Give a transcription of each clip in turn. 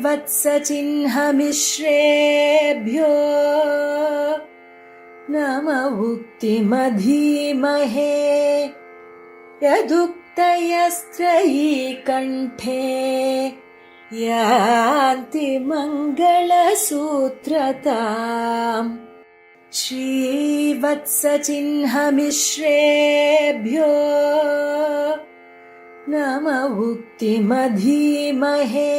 श्रीवत्सचिह्नमिश्रेभ्यो नम उक्तिमधीमहे यदुक्तयस्त्रयी कण्ठे यान्ति मङ्गलसूत्रताम् श्रीवत्सचिह्नमिश्रेभ्यो नम उक्तिमधीमहे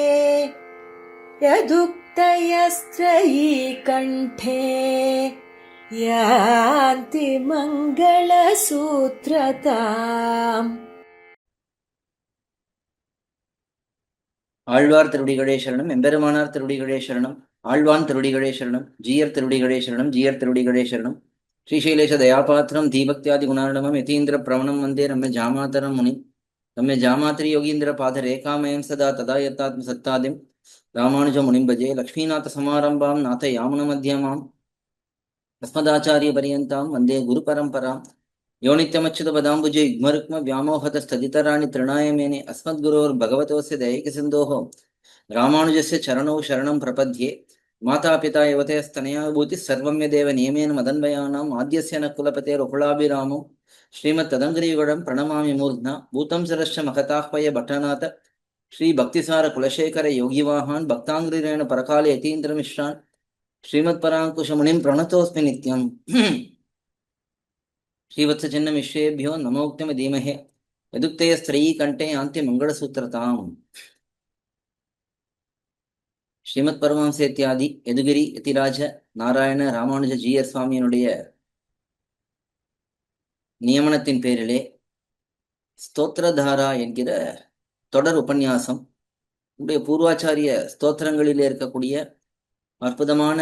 यदुक्तयस्त्रयी कण्ठे यान्ति मङ्गलसूत्रताम्. ஆழ்வார் திருடிகளே சரணம், எம்பெருமானார் திருடிகளே சரணம், ஆழ்வான் திருடிகளே சரணம், ஜீயர் திருடிகளே சரணம், ஜீயர் திருடிகளே சரணம். ஸ்ரீசைலேஷ தயாபாத்திரம் தீபக்தியாதி குணார்ணவம் யதீந்திர பிரவணம் வந்தே ரம்ய ஜாமாதரம் முனி ரம்ய ஜாமாத்திரி யோகீந்திர பாத ரேகாமயம் சதா ததா யத்தாத்ம சத்தாதிம் ராமானுஜ முனிம்பஜே லக்ஷ்மீநாத சமாரம்பாம் நாத யாமுன மத்தியமாம் அஸ்மதாச்சாரிய பரியந்தாம் வந்தே குரு பரம்பராம். யோனித்யமச்சுத பதாம்புஜே யுக்மருக்ம வியாமோகத ஸ்ததிதராணி திருணாயமேனே அஸ்மத்குரோர் பகவதோஸ்ய தயைக சிந்தோஹோ ராமானுஜஸ்ய சரணோ சரணம் பிரபத்யே. மாதா பிதா யுவதேஸ்தனயா பூதி சர்வம் யதேவ நியமேன மதன்வயானாம் ஆத்யஸ்ய ந குலபதே ரகுலாபிராமோ ஸ்ரீமத் ததங்கிரியுகடம் பிரணமாமி மூர்த்னா பூதம் சரஸ்ய மகதாஹ்வய பட்டநாத ஸ்ரீ பக்திசார குலசேகர யோகிவாஹான் பக்தாங்கிரேண பரகால யதீந்திர மிஸ்ரான் ஸ்ரீமத் பராங்குஷ முனிம் பிரணதோஸ்மி நித்யம். श्रीवत्सचिह्नमिश्रेभ्यो नमोक्तिम धीमहे यदुक्तय स्त्रयी कंठे यान्ति मंगलसूत्रताम्. ஸ்ரீமத் பரமஹம்ச இத்தியாதி யதுகிரி யதிராஜ நாராயண ராமானுஜ ஜீயர் சுவாமியினுடைய நியமனத்தின் பேரிலே ஸ்தோத்திரதாரா என்கிற தொடர் உபன்யாசம் உடைய பூர்வாச்சாரிய ஸ்தோத்திரங்களிலே இருக்கக்கூடிய அற்புதமான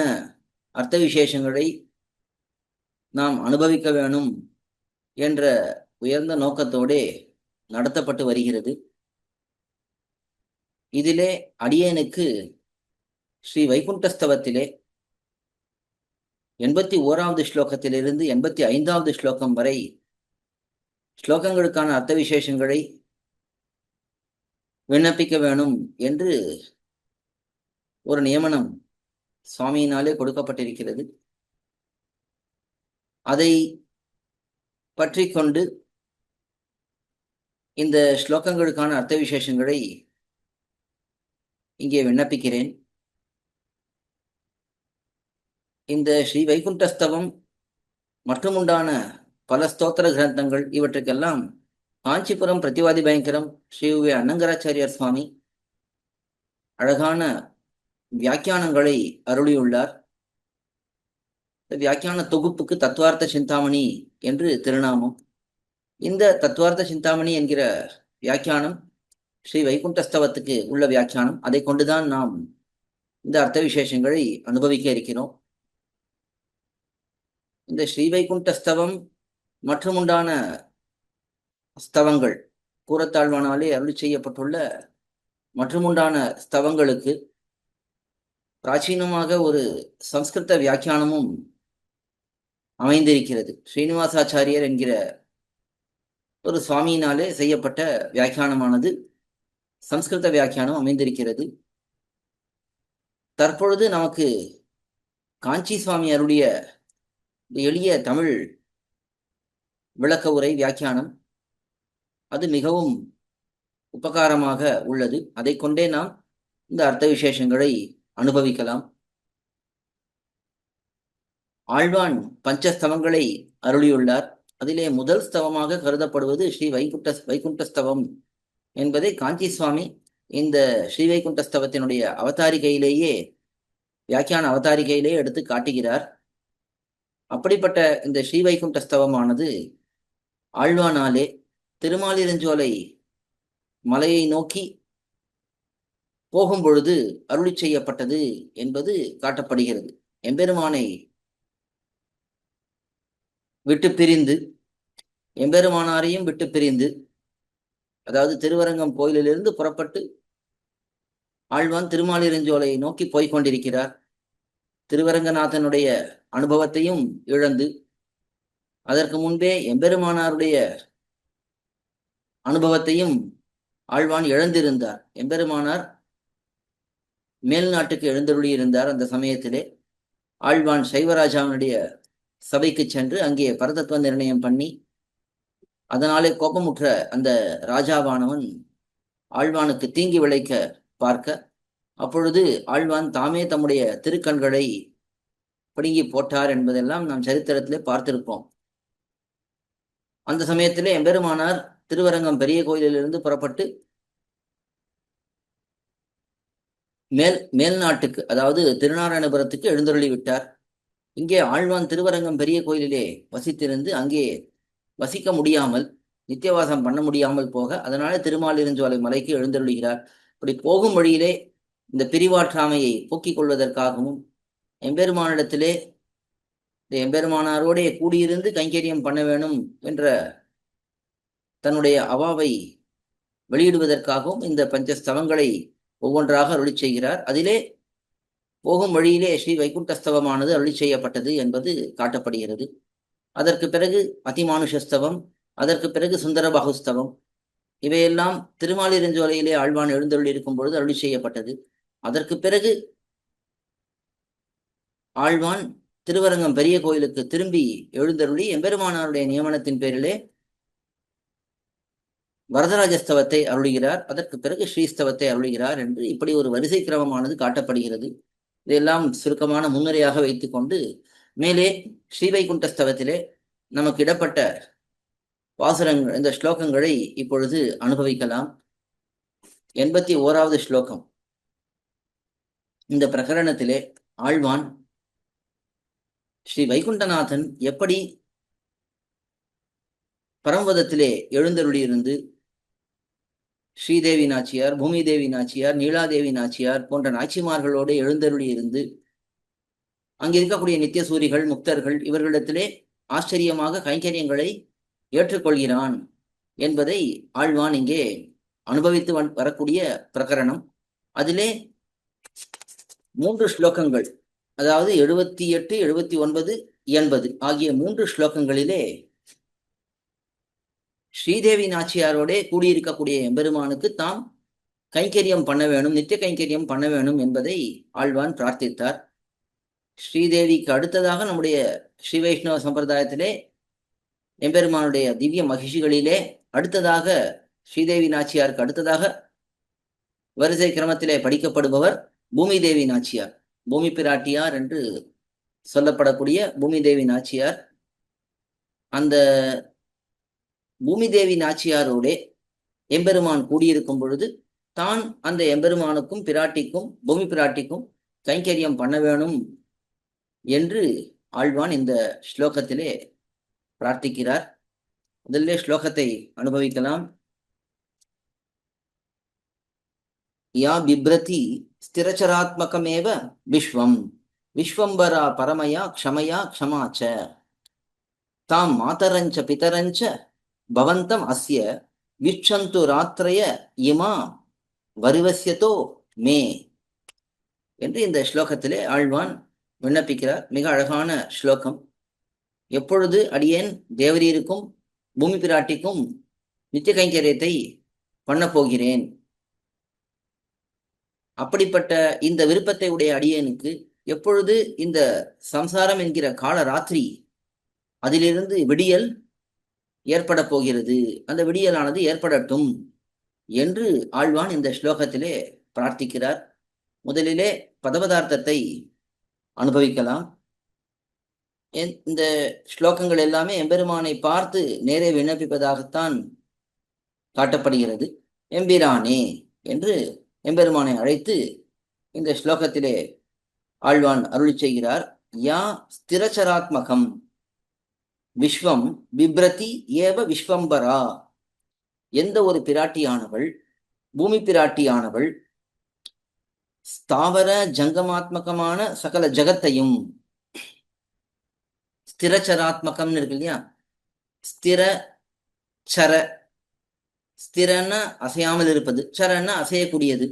அர்த்த விசேஷங்களை நாம் அனுபவிக்க வேணும் என்ற உயர்ந்த நோக்கத்தோடே நடத்தப்பட்டு வருகிறது. இதிலே அடியேனுக்கு ஸ்ரீ வைகுண்டஸ்தவத்திலே 81வது ஸ்லோகத்திலிருந்து 85வது ஸ்லோகம் வரை ஸ்லோகங்களுக்கான அர்த்த விசேஷங்களை விண்ணப்பிக்க வேணும் என்று ஒரு நியமனம் சுவாமியினாலே கொடுக்கப்பட்டிருக்கிறது. அதை பற்றி கொண்டு இந்த ஸ்லோகங்களுக்கான அர்த்த விசேஷங்களை இங்கே விண்ணப்பிக்கிறேன். இந்த ஸ்ரீ வைகுண்டஸ்தவம் மற்றும் உண்டான பல ஸ்தோத்திர கிரந்தங்கள் இவற்றுக்கெல்லாம் காஞ்சிபுரம் பிரதிவாதி பயங்கரம் ஸ்ரீ அன்னங்கராச்சாரியார் சுவாமி அழகான வியாக்கியானங்களை அருளியுள்ளார். வியாக்கியான தொகுப்புக்கு தத்துவார்த்த சிந்தாமணி என்று திருநாமம். இந்த தத்துவார்த்த சிந்தாமணி என்கிற வியாக்கியானம் ஸ்ரீ வைகுண்டஸ்தவத்துக்கு உள்ள வியாக்கியானம். அதை கொண்டுதான் நாம் இந்த அர்த்த விசேஷங்களை அனுபவிக்க இருக்கிறோம். இந்த ஸ்ரீ வைகுண்டஸ்தவம் மற்றும் உண்டான ஸ்தவங்கள் கூறத்தாழ்வானாலே அருளி செய்யப்பட்டுள்ள மற்றும் உண்டான ஸ்தவங்களுக்கு பிராச்சீனமாக ஒரு சம்ஸ்கிருத வியாக்கியானமும் அமைந்திருக்கிறது. ஸ்ரீனிவாசாச்சாரியர் என்கிற ஒரு சுவாமியினாலே செய்யப்பட்ட வியாக்கியானமானது சம்ஸ்கிருத வியாக்கியானம் அமைந்திருக்கிறது. தற்பொழுது நமக்கு காஞ்சி சுவாமி அருடைய எளிய தமிழ் விளக்க உரை வியாக்கியானம் அது மிகவும் உபகாரமாக உள்ளது. அதை கொண்டே நாம் இந்த அர்த்த விசேஷங்களை அனுபவிக்கலாம். ஆழ்வான் பஞ்சஸ்தவங்களை அருளியுள்ளார். அதிலே முதல் ஸ்தவமாக கருதப்படுவது ஸ்ரீ வைகுண்டஸ்தவம் என்பதை காஞ்சி சுவாமி இந்த ஸ்ரீ வைகுண்டஸ்தவத்தினுடைய அவதாரிகையிலேயே வியாக்கியான அவதாரிகையிலேயே எடுத்து காட்டுகிறார். அப்படிப்பட்ட இந்த ஸ்ரீ வைகுண்டஸ்தவமானது ஆழ்வானாலே திருமாலிருஞ்சோலை மலையை நோக்கி போகும் பொழுது அருளி செய்யப்பட்டது என்பது காட்டப்படுகிறது. எம்பெருமானை விட்டு பிரிந்து எம்பெருமானாரையும் விட்டு பிரிந்து, அதாவது திருவரங்கம் கோயிலிலிருந்து புறப்பட்டு ஆழ்வான் திருமாலிருஞ்சோலையை நோக்கி போய்கொண்டிருக்கிறார். திருவரங்கநாதனுடைய அனுபவத்தையும் இழந்து அதற்கு முன்பே எம்பெருமானாருடைய அனுபவத்தையும் ஆழ்வான் இழந்திருந்தார். எம்பெருமானார் மேல் நாட்டுக்கு எழுந்தருளி இருந்தார். அந்த சமயத்திலே ஆழ்வான் சைவராஜாவினுடைய சபைக்கு சென்று அங்கே பரதத்துவ நிர்ணயம் பண்ணி அதனாலே கோபமுற்ற அந்த ராஜாவானவன் ஆழ்வானுக்கு தீங்கி விளைக்க பார்க்க, அப்பொழுது ஆழ்வான் தாமே தம்முடைய திருக்கண்களை பிடுங்கி போட்டார் என்பதெல்லாம் நாம் சரித்திரத்திலே பார்த்திருப்போம். அந்த சமயத்திலே எம்பெருமானார் திருவரங்கம் பெரிய கோயிலிலிருந்து புறப்பட்டு மேல் நாட்டுக்கு, அதாவது திருநாராயணபுரத்துக்கு எழுந்தருளி விட்டார். இங்கே ஆழ்வான் திருவரங்கம் பெரிய கோயிலிலே வசித்திருந்து அங்கே வசிக்க முடியாமல், நித்தியவாசம் பண்ண முடியாமல் போக, அதனால திருமாலிருஞ்சோலை மலைக்கு எழுந்தருளுகிறார். இப்படி போகும் வழியிலே இந்த பிரிவாற்றாமையை போக்கிக் கொள்வதற்காகவும் எம்பெருமானிடத்திலே எம்பெருமானாரோடே கூடியிருந்து கைங்கரியம் பண்ண வேணும் என்ற தன்னுடைய அவாவை வெளியிடுவதற்காகவும் இந்த பஞ்சஸ்தவங்களை ஒவ்வொன்றாக அருளி செய்கிறார். அதிலே போகும் வழியிலே ஸ்ரீ வைகுண்டஸ்தவமானது அருளி செய்யப்பட்டது என்பது காட்டப்படுகிறது. அதற்கு பிறகு அதிமானுஷஸ்தவம், அதற்கு பிறகு சுந்தரபாகுஸ்தவம், இவையெல்லாம் திருமாலிருஞ்சோலையிலே ஆழ்வான் எழுந்தருளி இருக்கும் பொழுது அருளி செய்யப்பட்டது. அதற்கு பிறகு ஆழ்வான் திருவரங்கம் பெரிய கோயிலுக்கு திரும்பி எழுந்தருளி எம்பெருமானாருடைய நியமனத்தின் பேரிலே வரதராஜஸ்தவத்தை அருளுகிறார். அதற்கு பிறகு ஸ்ரீஸ்தவத்தை அருளுகிறார் என்று இப்படி ஒரு வரிசை கிரமமானது காட்டப்படுகிறது. இதையெல்லாம் சுருக்கமான முன்னுரையாக வைத்துக்கொண்டு மேலே ஸ்ரீவைகுண்டஸ்தவத்திலே நமக்கு இடப்பட்ட வாசகங்கள், இந்த ஸ்லோகங்களை இப்பொழுது அனுபவிக்கலாம். 81வது ஸ்லோகம். இந்த பிரகரணத்திலே ஆழ்வான் ஸ்ரீ வைகுண்டநாதன் எப்படி பரமபதத்திலே எழுந்தருளியிருந்து ஸ்ரீதேவி நாச்சியார், பூமிதேவி நாச்சியார், நீலாதேவி நாச்சியார் போன்ற நாச்சிமார்களோடு எழுந்தருளி இருந்து அங்கே இருக்கக்கூடிய நித்தியசூரிகள், முக்தர்கள் இவர்களிடத்திலே ஆச்சரியமாக கைங்கரியங்களை ஏற்றுக்கொள்கிறான் என்பதை ஆழ்வான் இங்கே அனுபவித்து வரக்கூடிய பிரகரணம். அதிலே 3 ஸ்லோகங்கள், அதாவது 78, 79, 80 ஆகிய 3 ஸ்லோகங்களிலே ஸ்ரீதேவி நாச்சியாரோடே கூடியிருக்கக்கூடிய எம்பெருமானுக்கு தாம் கைங்கரியம் பண்ண வேணும், நித்திய கைங்கரியம் பண்ண வேணும் என்பதை ஆழ்வான் பிரார்த்தித்தார். ஸ்ரீதேவிக்கு அடுத்ததாக நம்முடைய ஸ்ரீ வைஷ்ணவ சம்பிரதாயத்திலே எம்பெருமானுடைய திவ்ய மகிழ்ச்சிகளிலே அடுத்ததாக ஸ்ரீதேவி நாச்சியாருக்கு அடுத்ததாக வரிசை கிரமத்திலே படிக்கப்படுபவர் பூமிதேவி நாச்சியார், பூமி பிராட்டியார் என்று சொல்லப்படக்கூடிய பூமிதேவி நாச்சியார். அந்த பூமிதேவி நாச்சியாரோடே எம்பெருமான் கூடியிருக்கும் பொழுது தான் அந்த எம்பெருமானுக்கும் பிராட்டிக்கும், பூமி பிராட்டிக்கும் கைங்கரியம் பண்ண வேணும் என்று ஆழ்வான் இந்த ஸ்லோகத்திலே பிரார்த்திக்கிறார். முதல்ல ஸ்லோகத்தை அனுபவிக்கலாம். யா பிப்ரதி ஸ்திரச்சராத்மகமேவ விஸ்வம் விஸ்வம்பரா பரமயா க்ஷமயா க்ஷமாச்ச தாம் மாதரஞ்ச பிதரஞ்ச பவந்தம் அஸ்ய விச்சந்து ராத்திரய இமா வருவசியதோ மே என்று இந்த ஸ்லோகத்திலே ஆழ்வான் விண்ணப்பிக்கிறார். மிக அழகான ஸ்லோகம். எப்பொழுது அடியேன் தேவரீருக்கும் பூமி பிராட்டிக்கும் நித்திய கைங்கரியத்தை பண்ண போகிறேன், அப்படிப்பட்ட இந்த விருப்பத்தை உடைய அடியேனுக்கு எப்பொழுது இந்த சம்சாரம் என்கிற கால ராத்திரி அதிலிருந்து விடியல் ஏற்பட போகிறது, அந்த விடியலானது ஏற்படட்டும் என்று ஆழ்வான் இந்த ஸ்லோகத்திலே பிரார்த்திக்கிறார். முதலிலே பதபதார்த்தத்தை அனுபவிக்கலாம். இந்த ஸ்லோகங்கள் எல்லாமே எம்பெருமானை பார்த்து நேரே விண்ணப்பிப்பதாகத்தான் காட்டப்படுகிறது. எம்பிரானே என்று எம்பெருமானை அழைத்து இந்த ஸ்லோகத்திலே ஆழ்வான் அருளி செய்கிறார். யா ஸ்திரச்சராத்மகம் விஸ்வம் பிப்ரதி ஏவ விஸ்வம்பரா, எந்த ஒரு பிராட்டியானவள், பூமி பிராட்டியானவள் ஸ்தாவர ஜங்கமாத்மகமான சகல ஜகத்தையும், ஸ்திரச்சராத்மகம் இருக்கு இல்லையா, ஸ்திர சர, ஸ்திரன்னா அசையாமல் இருப்பது, சரன்னா அசையக்கூடியது,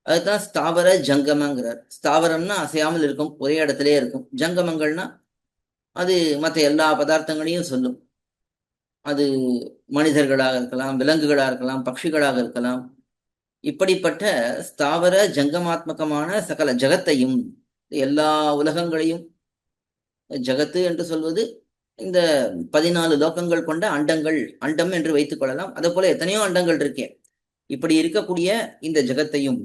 அதுதான் ஸ்தாவர ஜங்கமங்கிறார். ஸ்தாவரம்னா அசையாமல் இருக்கும், ஒரே இடத்திலே இருக்கும். ஜங்கமங்கள்னா அது மற்ற எல்லா பதார்த்தங்களையும் சொல்லும். அது மனிதர்களாக இருக்கலாம், விலங்குகளாக இருக்கலாம், பட்சிகளாக இருக்கலாம், இப்படிப்பட்ட ஸ்தாவர ஜங்கமாத்மகமான சகல ஜகத்தையும், எல்லா உலகங்களையும், ஜகத்து என்று சொல்வது இந்த 14 லோகங்கள் கொண்ட அண்டங்கள், அண்டம் என்று வைத்துக் கொள்ளலாம். அதே போல எத்தனையோ அண்டங்கள் இருக்கே. இப்படி இருக்கக்கூடிய இந்த ஜகத்தையும்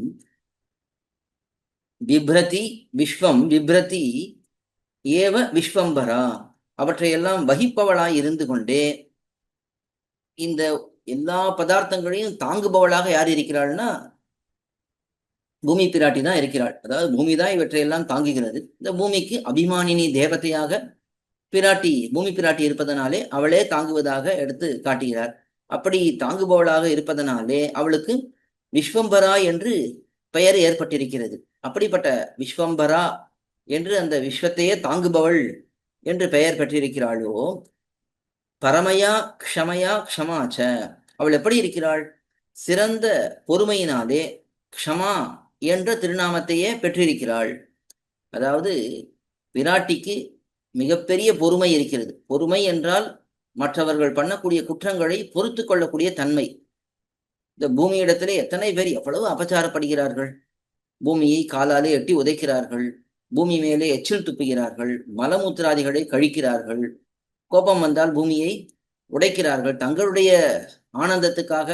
பிப்ரதி விஸ்வம் பிப்ரதி ஏவ விஸ்வம்பரா, அவற்றையெல்லாம் வகிப்பவளாய் இருந்து கொண்டே இந்த எல்லா பதார்த்தங்களையும் தாங்குபவளாக யார் இருக்கிறாள்னா பூமி பிராட்டி தான் இருக்கிறாள். அதாவது பூமி தான் இவற்றையெல்லாம் தாங்குகிறது. இந்த பூமிக்கு அபிமானினி தேவதையாக பிராட்டி, பூமி பிராட்டி இருப்பதனாலே அவளே தாங்குவதாக எடுத்து காட்டுகிறார். அப்படி தாங்குபவளாக இருப்பதனாலே அவளுக்கு விஸ்வம்பரா என்று பெயர் ஏற்பட்டிருக்கிறது. அப்படிப்பட்ட விஸ்வம்பரா என்று அந்த விஸ்வத்தையே தாங்குபவள் என்று பெயர் பெற்றிருக்கிறாளோ, பரமயா க்ஷமயா க்ஷமாச்ச, அவள் எப்படி இருக்கிறாள்? சிறந்த பொறுமையினாலே க்ஷமா என்ற திருநாமத்தையே பெற்றிருக்கிறாள். அதாவது விராட்டிக்கு மிகப்பெரிய பொறுமை இருக்கிறது. பொறுமை என்றால் மற்றவர்கள் பண்ணக்கூடிய குற்றங்களை பொறுத்து கொள்ளக்கூடிய தன்மை. இந்த பூமியிடத்திலே எத்தனை பேர் எவ்வளவு அபச்சாரப்படுகிறார்கள். பூமியை காலாலே எட்டி உதைக்கிறார்கள், பூமி மேலே எச்சில் துப்புகிறார்கள், மலமூத்திராதிகளை கழிக்கிறார்கள், கோபம் வந்தால் பூமியை உடைக்கிறார்கள். தங்களுடைய ஆனந்தத்துக்காக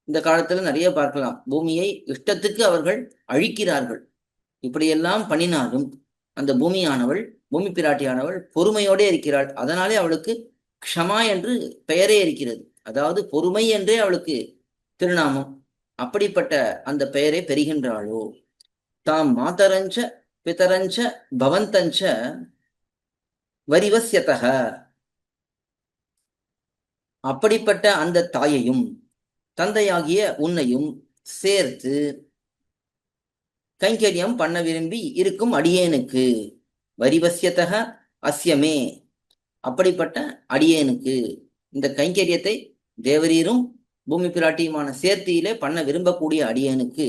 இந்த காலத்துல நிறைய பார்க்கலாம். பூமியை இஷ்டத்துக்கு அவர்கள் அழிக்கிறார்கள். இப்படியெல்லாம் பண்ணினாலும் அந்த பூமியானவள், பூமி பிராட்டியானவள் பொறுமையோடே இருக்கிறாள். அதனாலே அவளுக்கு க்ஷமா என்று பெயரே இருக்கிறது. அதாவது பொறுமை என்றே அவளுக்கு திருநாமம். அப்படிப்பட்ட அந்த பெயரை பெறுகின்றாளோ, தாம் மாதரஞ்ச பிதரஞ்ச பவந்தஞ்ச வரிவசியதக, அப்படிப்பட்ட அந்த தாயையும் தந்தையாகிய உன்னையும் சேர்த்து கைங்கரியம் பண்ண விரும்பி இருக்கும் அடியேனுக்கு, வரிவசியதக அஸ்யமே, அப்படிப்பட்ட அடியேனுக்கு இந்த கைங்கரியத்தை தேவரீரும் பூமி பிராட்டியுமான சேர்த்தியிலே பண்ண விரும்பக்கூடிய அடியேனுக்கு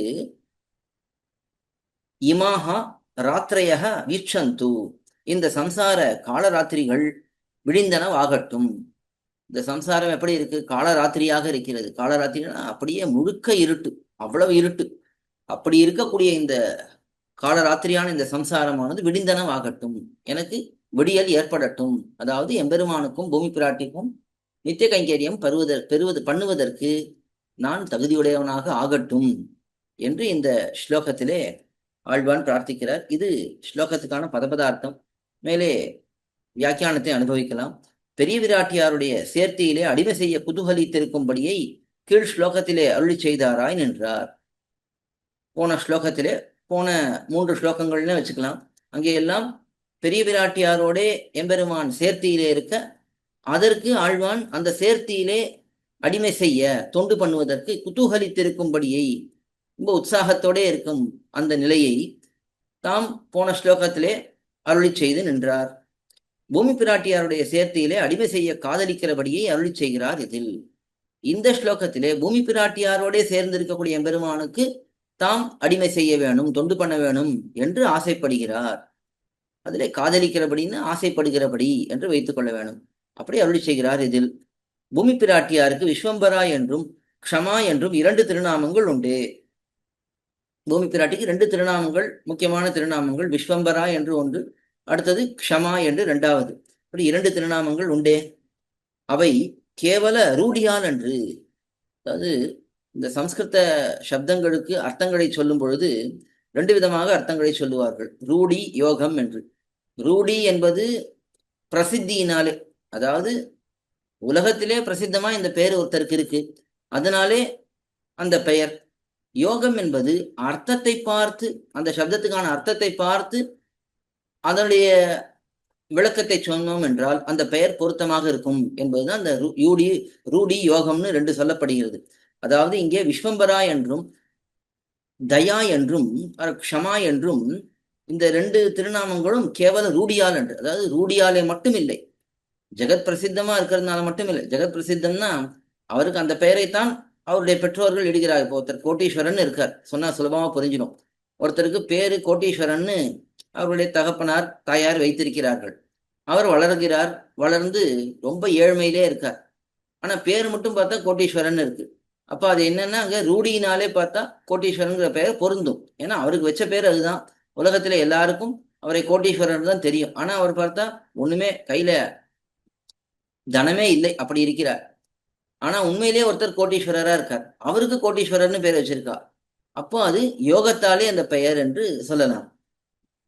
இமாஹா ராத்திரையக வீட்சந்து, இந்த சம்சார காலராத்திரிகள் விழிந்தனவாகட்டும். இந்த சம்சாரம் எப்படி இருக்கு? காலராத்திரியாக இருக்கிறது. காலராத்திரினா அப்படியே முழுக்க இருட்டு, அவ்வளவு இருட்டு. அப்படி இருக்கக்கூடிய இந்த காலராத்திரியான இந்த சம்சாரமானது விடிந்தனவாகட்டும், எனக்கு விடியல் ஏற்படட்டும். அதாவது எம்பெருமானுக்கும் பூமி பிராட்டிக்கும் நித்திய கைங்கரியம் பண்ணுவதற்கு நான் தகுதியுடையவனாக ஆகட்டும் என்று இந்த ஸ்லோகத்திலே ஆழ்வான் பிரார்த்திக்கிறார். இது ஸ்லோகத்துக்கான பதபதார்த்தம். மேலே வியாக்கியானத்தை அனுபவிக்கலாம். பெரிய விராட்டியாருடைய சேர்த்தியிலே அடிமை செய்ய குதூகலித்திருக்கும்படியை கீழ் ஸ்லோகத்திலே அருளி செய்தாராய் நின்றார். போன ஸ்லோகத்திலே, போன 3 ஸ்லோகங்கள்னு வச்சுக்கலாம், அங்கே எல்லாம் பெரிய விராட்டியாரோடே எம்பெருமான் சேர்த்தியிலே இருக்க, அதற்கு ஆழ்வான் அந்த சேர்த்தியிலே அடிமை செய்ய தொண்டு பண்ணுவதற்கு குதூகலித்திருக்கும்படியை, ரொம்ப உற்சாகத்தோடே இருக்கும் அந்த நிலையை தாம் போன ஸ்லோகத்திலே அருளி செய்து நின்றார். பூமி பிராட்டியாருடைய சேர்த்தியிலே அடிமை செய்ய காதலிக்கிறபடியை அருளி செய்கிறார். இதில் இந்த ஸ்லோகத்திலே பூமி பிராட்டியாரோடே சேர்ந்திருக்கக்கூடிய எம்பெருமானுக்கு தாம் அடிமை செய்ய வேணும், தொண்டு பண்ண வேணும் என்று ஆசைப்படுகிறார். அதிலே காதலிக்கிறபடின்னு ஆசைப்படுகிறபடி என்று வைத்துக் கொள்ள வேணும். அப்படி அருளி செய்கிறார். இதில் பூமி பிராட்டியாருக்கு விஸ்வம்பரா என்றும் க்ஷமா என்றும் 2 திருநாமங்கள் உண்டு. பூமி பிராட்டிக்கு 2 திருநாமங்கள், முக்கியமான திருநாமங்கள். விஸ்வம்பரா என்று ஒன்று, அடுத்தது க்ஷமா என்று 2வது. அப்படி 2 திருநாமங்கள் உண்டே. அவை கேவல ரூடியால் என்று, அதாவது இந்த சம்ஸ்கிருத சப்தங்களுக்கு அர்த்தங்களை சொல்லும் பொழுது 2 விதமாக அர்த்தங்களை சொல்லுவார்கள். ரூடி, யோகம் என்று. ரூடி என்பது பிரசித்தியினாலே, அதாவது உலகத்திலே பிரசித்தமா இந்த பெயர் ஒருத்தருக்கு இருக்கு, அதனாலே அந்த பெயர். யோகம் என்பது அர்த்தத்தை பார்த்து, அந்த சப்தத்துக்கான அர்த்தத்தை பார்த்து அதனுடைய விளக்கத்தை சொன்னோம் என்றால் அந்த பெயர் பொருத்தமாக இருக்கும் என்பதுதான் அந்த ரூடி யோகம்னு 2 சொல்லப்படுகிறது. அதாவது இங்கே விஸ்வம்பரா என்றும் தயா என்றும் க்ஷமா என்றும் இந்த 2 திருநாமங்களும் கேவல ரூடியால் என்று, அதாவது ரூடியாலே மட்டும் இல்லை, ஜெகத் பிரசித்தமா இருக்கிறதுனால மட்டும் இல்லை. ஜெகத் பிரசித்தம்னா அவருக்கு அந்த பெயரைத்தான் அவருடைய பெற்றோர்கள் இடுகிறார். இப்போ ஒருத்தர் கோட்டீஸ்வரன் இருக்கார், சொன்னா சுலபமா புரிஞ்சிடும். ஒருத்தருக்கு பேரு கோட்டீஸ்வரன்னு அவருடைய தகப்பனார் தாயார் வைத்திருக்கிறார்கள். அவர் வளர்கிறார், வளர்ந்து ரொம்ப ஏழ்மையிலே இருக்கார். ஆனா பேர் மட்டும் பார்த்தா கோட்டீஸ்வரன் இருக்கு. அப்ப அது என்னன்னா அங்க ரூடியினாலே பார்த்தா கோட்டீஸ்வரனுங்கிற பெயர் பொருந்தும். ஏன்னா அவருக்கு வச்ச பேர் அதுதான். உலகத்துல எல்லாருக்கும் அவரை கோட்டீஸ்வரன் தான் தெரியும். ஆனா அவர் பார்த்தா ஒண்ணுமே கையில தனமே இல்லை, அப்படி இருக்கிறார். ஆனா உண்மையிலேயே ஒருத்தர் கோட்டீஸ்வரரா இருக்கார், அவருக்கு கோட்டீஸ்வரர்னு பேர் வச்சிருக்கா. அப்போ அது யோகத்தாலே அந்த பெயர் என்று சொல்லலாம்.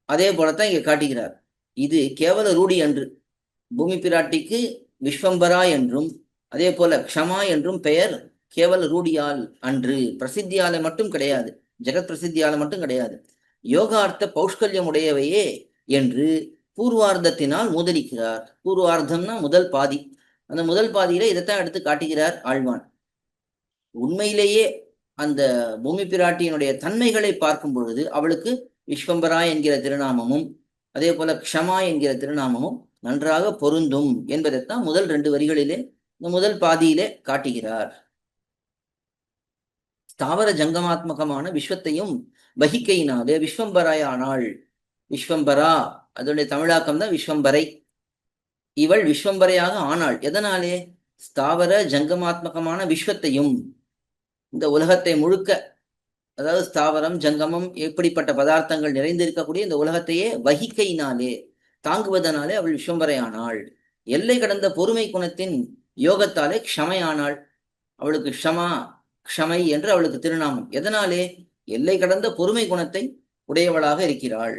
அதே போலத்தான் இங்க காட்டுகிறார். இது கேவல ரூடி அன்று. பூமி பிராட்டிக்கு விஸ்வம்பரா என்றும் அதே போல க்ஷமா என்றும் பெயர் கேவல ரூடியால் அன்று, பிரசித்தியால மட்டும் கிடையாது, ஜெகத் பிரசித்தியால மட்டும் கிடையாது, யோகார்த்த பௌஷ்கல்யம் உடையவையே என்று பூர்வார்த்தத்தினால் முதலிக்கிறார். பூர்வார்த்தம்னா முதல் பாதி. அந்த முதல் பாதியில இதைத்தான் எடுத்து காட்டுகிறார் ஆழ்வான். உண்மையிலேயே அந்த பூமி பிராட்டியினுடைய தன்மைகளை பார்க்கும் பொழுது அவளுக்கு விஸ்வம்பரா என்கிற திருநாமமும் அதே போல க்ஷமா என்கிற திருநாமமும் நன்றாக பொருந்தும் என்பதைத்தான் முதல் 2 வரிகளிலே இந்த முதல் பாதியிலே காட்டுகிறார். ஸ்தாவர ஜங்கமாத்மகமான விஸ்வத்தையும் வகிக்கையினாலே விஸ்வம்பராயானாள். விஸ்வம்பரா அதனுடைய தமிழாக்கம் தான் விஸ்வம்பரை. இவள் விஸ்வம்பரையாக ஆனாள். எதனாலே? ஸ்தாவர ஜங்கமாத்மகமான விஸ்வத்தையும், இந்த உலகத்தை முழுக்க, அதாவது ஸ்தாவரம் ஜங்கமம் எப்படிப்பட்ட பதார்த்தங்கள் நிறைந்திருக்கக்கூடிய இந்த உலகத்தையே வகிக்கையினாலே, தாங்குவதனாலே அவள் விஸ்வம்பரையானாள். எல்லை கடந்த பொறுமை குணத்தின் யோகத்தாலே க்ஷமையானாள். அவளுக்கு க்ஷமா க்ஷமை என்று அவளுக்கு திருநாமம். எதனாலே? எல்லை கடந்த பொறுமை குணத்தை உடையவளாக இருக்கிறாள்.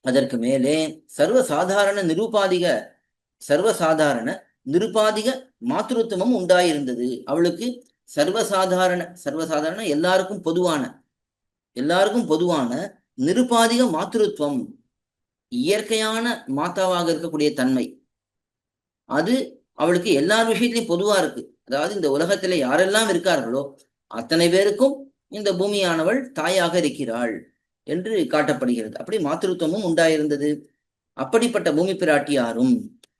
அதற்கு மேலே சர்வசாதாரண நிருபாதிக மாத்ருத்துவமும் உண்டாயிருந்தது. அவளுக்கு சர்வசாதாரண எல்லாருக்கும் பொதுவான நிருபாதிக மாத்ருத்துவம், இயற்கையான மாதாவாக இருக்கக்கூடிய தன்மை, அது அவளுக்கு எல்லார் விஷயத்திலையும் பொதுவா இருக்கு. அதாவது இந்த உலகத்திலே யாரெல்லாம் இருக்கார்களோ அத்தனை பேருக்கும் இந்த பூமியானவள் தாயாக இருக்கிறாள் என்று காட்டப்படுகிறது. அப்படி மாத்திருத்துவமும் உண்டாயிருந்தது. அப்படிப்பட்ட பூமி பிராட்டியாரும்,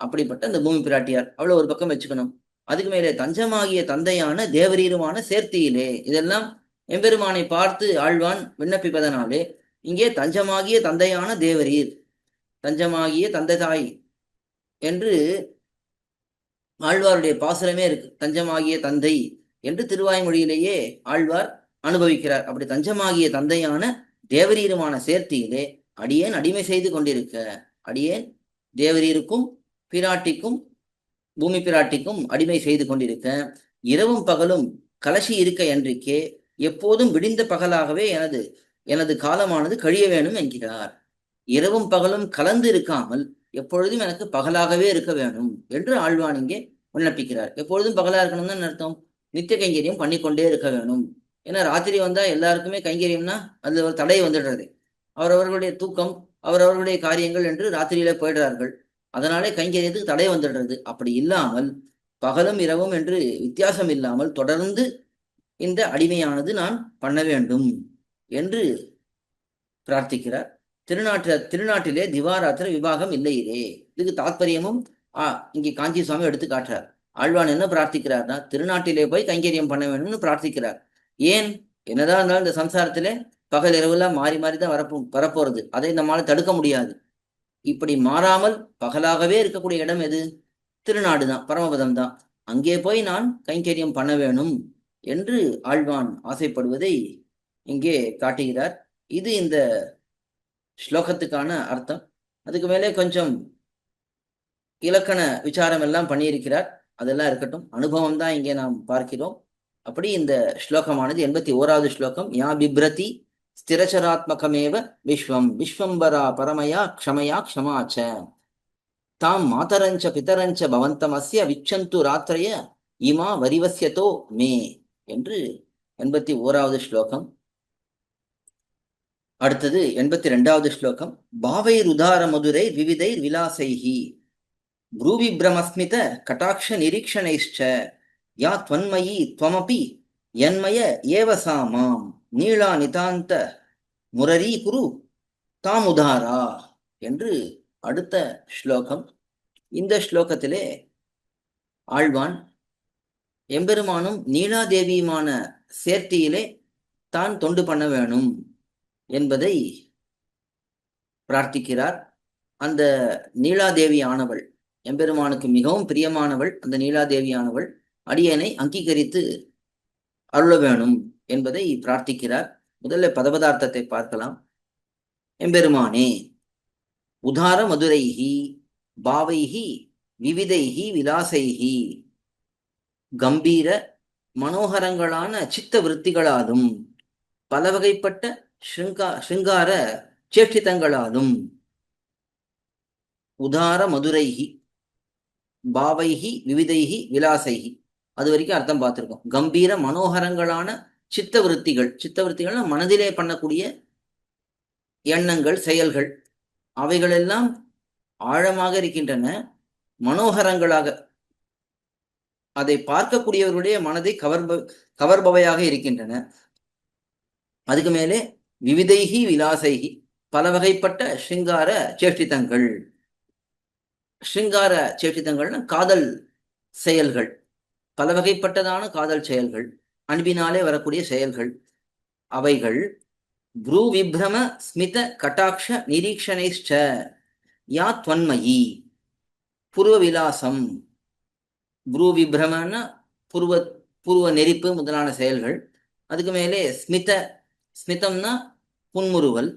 அப்படிப்பட்ட அந்த பூமி பிராட்டியார் அவளை ஒரு பக்கம் வச்சுக்கணும். அதுக்கு மேலே தஞ்சமாகிய தந்தையான தேவரீருமான சேர்த்தியிலே, இதெல்லாம் எம்பெருமானை பார்த்து ஆழ்வான் விண்ணப்பிப்பதனாலே இங்கே தஞ்சமாகிய தந்தையான தேவரீர், தஞ்சமாகிய தந்தை தாய் என்று ஆழ்வாருடைய பாசுரமே இருக்கு. தஞ்சமாகிய தந்தை என்று திருவாய்மொழியிலேயே ஆழ்வார் அனுபவிக்கிறார். அப்படி தஞ்சமாகிய தந்தையான தேவரீருமான சேர்த்தியிலே அடியேன் அடிமை செய்து கொண்டிருக்க, அடியேன் தேவரீருக்கும் பிராட்டிக்கும் பூமி பிராட்டிக்கும் அடிமை செய்து கொண்டிருக்க, இரவும் பகலும் கலசி இருக்க என்றிக்கே எப்போதும் விடிந்த பகலாகவே எனது காலமானது கழிய வேணும் என்கிறார். இரவும் பகலும் கலந்து இருக்காமல் எப்பொழுதும் எனக்கு பகலாகவே இருக்க வேணும் என்று ஆழ்வான் இங்கே விண்ணப்பிக்கிறார். எப்பொழுதும் பகலா இருக்கணும்னு அர்த்தம், நித்திய கைங்கரியம் பண்ணிக்கொண்டே இருக்க வேணும். ஏன்னா ராத்திரி வந்தா எல்லாருக்குமே கைங்கரியம்னா அதுல ஒரு தடை வந்துடுறது. அவரவர்களுடைய தூக்கம், அவரவர்களுடைய காரியங்கள் என்று ராத்திரியில போயிடுறார்கள். அதனாலே கைங்கரியத்துக்கு தடை வந்துடுறது. அப்படி இல்லாமல் பகலும் இரவும் என்று வித்தியாசம் இல்லாமல் தொடர்ந்து இந்த அடிமையானது நான் பண்ண வேண்டும் என்று பிரார்த்திக்கிறார். திருநாட்டிலே திவாராத்திர விபாகம் இல்லையே. இதுக்கு தாத்பரியமும் இங்கே காஞ்சி சுவாமி எடுத்து காட்டுறார். ஆழ்வான் என்ன பிரார்த்திக்கிறார்னா, திருநாட்டிலே போய் கைங்கரியம் பண்ண வேணும்னு பிரார்த்திக்கிறார். ஏன்? என்னதான் இருந்தாலும் இந்த சம்சாரத்திலே பகல் இரவுலாம் மாறி மாறி தான் வரப்போறது. அதை நம்மளால தடுக்க முடியாது. இப்படி மாறாமல் பகலாகவே இருக்கக்கூடிய இடம் எது? திருநாடு தான், பரமபதம் தான். அங்கே போய் நான் கைங்கரியம் பண்ண வேணும் என்று ஆழ்வான் ஆசைப்படுவதை இங்கே காட்டுகிறார். இது இந்த ஸ்லோகத்துக்கான அர்த்தம். அதுக்கு மேலே கொஞ்சம் இலக்கண விசாரம் எல்லாம் பண்ணியிருக்கிறார். அதெல்லாம் இருக்கட்டும், அனுபவம் தான் இங்கே நாம் பார்க்கிறோம். அப்படி இந்த ஸ்லோகமானது 81வது ஸ்லோகம். யா பிப்ரதி ஸ்திரச்சராத்மகமேவ விஸ்வம் விஸ்வம்பரா பரமயா க்ஷமயா க்ஷமாச்ச தாம் மாதரஞ்ச பிதரஞ்ச பவந்தமஸ்ய விச்சந்து ராத்திரய இமா வரிவசியதோ மே என்று 81வது ஸ்லோகம். அடுத்தது 82வது ஸ்லோகம். பாவைர் உதார மதுரை விவிதைர் விலாசைஹி ப்ரூவிப்ரமஸ்மித கடாட்ச நிரீக்ஷணைஷ்ச யா த்வன்மயி த்வமபி யன்மய ஏவசா மாம் நீளா நிதாந்த முரரி குரு தாமுதாரா என்று அடுத்த ஸ்லோகம். இந்த ஸ்லோகத்திலே ஆழ்வான் எம்பெருமானும் நீலாதேவியுமான சேர்த்தியிலே தான் தொண்டு பண்ண வேணும் என்பதை பிரார்த்திக்கிறார். அந்த நீலாதேவி ஆனவள் எம்பெருமானுக்கு மிகவும் பிரியமானவள். அந்த நீலாதேவி ஆனவள் அடியனை அங்கீகரித்து அருள வேணும் என்பதை பிரார்த்திக்கிறார். முதல்ல பதபதார்த்தத்தை பார்க்கலாம். எம்பெருமானே, உதார மதுரைஹி பாவைஹி விவிதைஹி விலாசைஹி, கம்பீர மனோகரங்களான சித்த விருத்திகளாலும் பல வகைப்பட்ட ஸ்ருங்கார சேஷ்டிதங்களாலும், உதார மதுரைஹி பாவைஹி விவிதைஹி விலாசைஹி, அது வரைக்கும் அர்த்தம் பார்த்திருக்கோம். கம்பீர மனோகரங்களான சித்த விருத்திகள்னா மனதிலே பண்ணக்கூடிய எண்ணங்கள், செயல்கள், அவைகளெல்லாம் ஆழமாக இருக்கின்றன, மனோகரங்களாக அதை பார்க்கக்கூடியவர்களுடைய மனதை கவர்பவையாக இருக்கின்றன. அதுக்கு மேலே விவிதைகி விலாசைகி, பல வகைப்பட்ட ஸ்ருங்கார சேஷ்டிதங்கள். ஸ்ருங்கார சேஷ்டிதங்கள்னா காதல் செயல்கள், பல வகைப்பட்டதான காதல் செயல்கள், அன்பினாலே வரக்கூடிய செயல்கள். அவைகள் ப்ரூ விப்ரம ஸ்மித கட்டாட்ச நிரீக்ஷணைஷ்ட யா துவன்மயி, புருவ விலாசம், ப்ரூ விப்ரமன்னா புருவ நெரிப்பு முதலான செயல்கள். அதுக்கு மேலே ஸ்மிதம்னா புன்முறுவல்,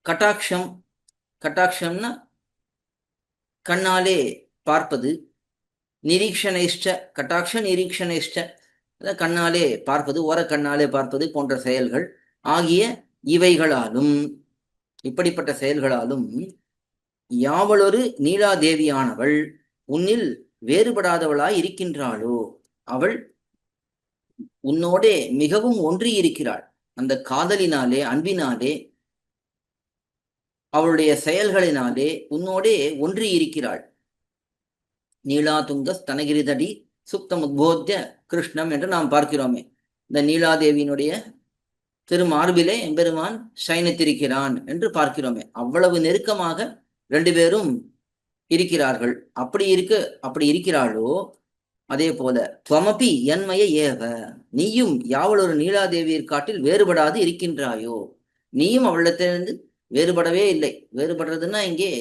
கட்டாட்சம்னா கண்ணாலே பார்ப்பது, நிரீக்ஷணைஷ்ட கட்டாட்ச நிரீக்ஷணைஷ்ட கண்ணாலே பார்ப்பது, ஓர கண்ணாலே பார்ப்பது போன்ற செயல்கள் ஆகிய இவைகளாலும், இப்படிப்பட்ட செயல்களாலும் யாவளொரு நீலாதேவியானவள் உன்னில் வேறுபடாதவளாய் இருக்கின்றாளோ, அவள் உன்னோடே மிகவும் ஒன்றி இருக்கிறாள். அந்த காதலினாலே, அன்பினாலே, அவளுடைய செயல்களினாலே உன்னோடே ஒன்றி இருக்கிறாள். நீலாதுங்க ஸ்தனகிரிதடி சுப்தம் உத்போத்திய கிருஷ்ணம் என்று நாம் பார்க்கிறோமே. இந்த நீலாதேவியினுடைய திருமார்பிலே எம்பெருமான் சயனித்திருக்கிறான் என்று பார்க்கிறோமே. அவ்வளவு நெருக்கமாக ரெண்டு பேரும் இருக்கிறார்கள். அப்படி இருக்கிறாளோ, அதே போல துவமபி என்மய ஏவ, நீயும் யாவளொரு நீலாதேவியர் காட்டில் வேறுபடாது இருக்கின்றாயோ, நீயும் அவளிடத்திலிருந்து வேறுபடவே இல்லை. வேறுபடுறதுன்னா இங்கே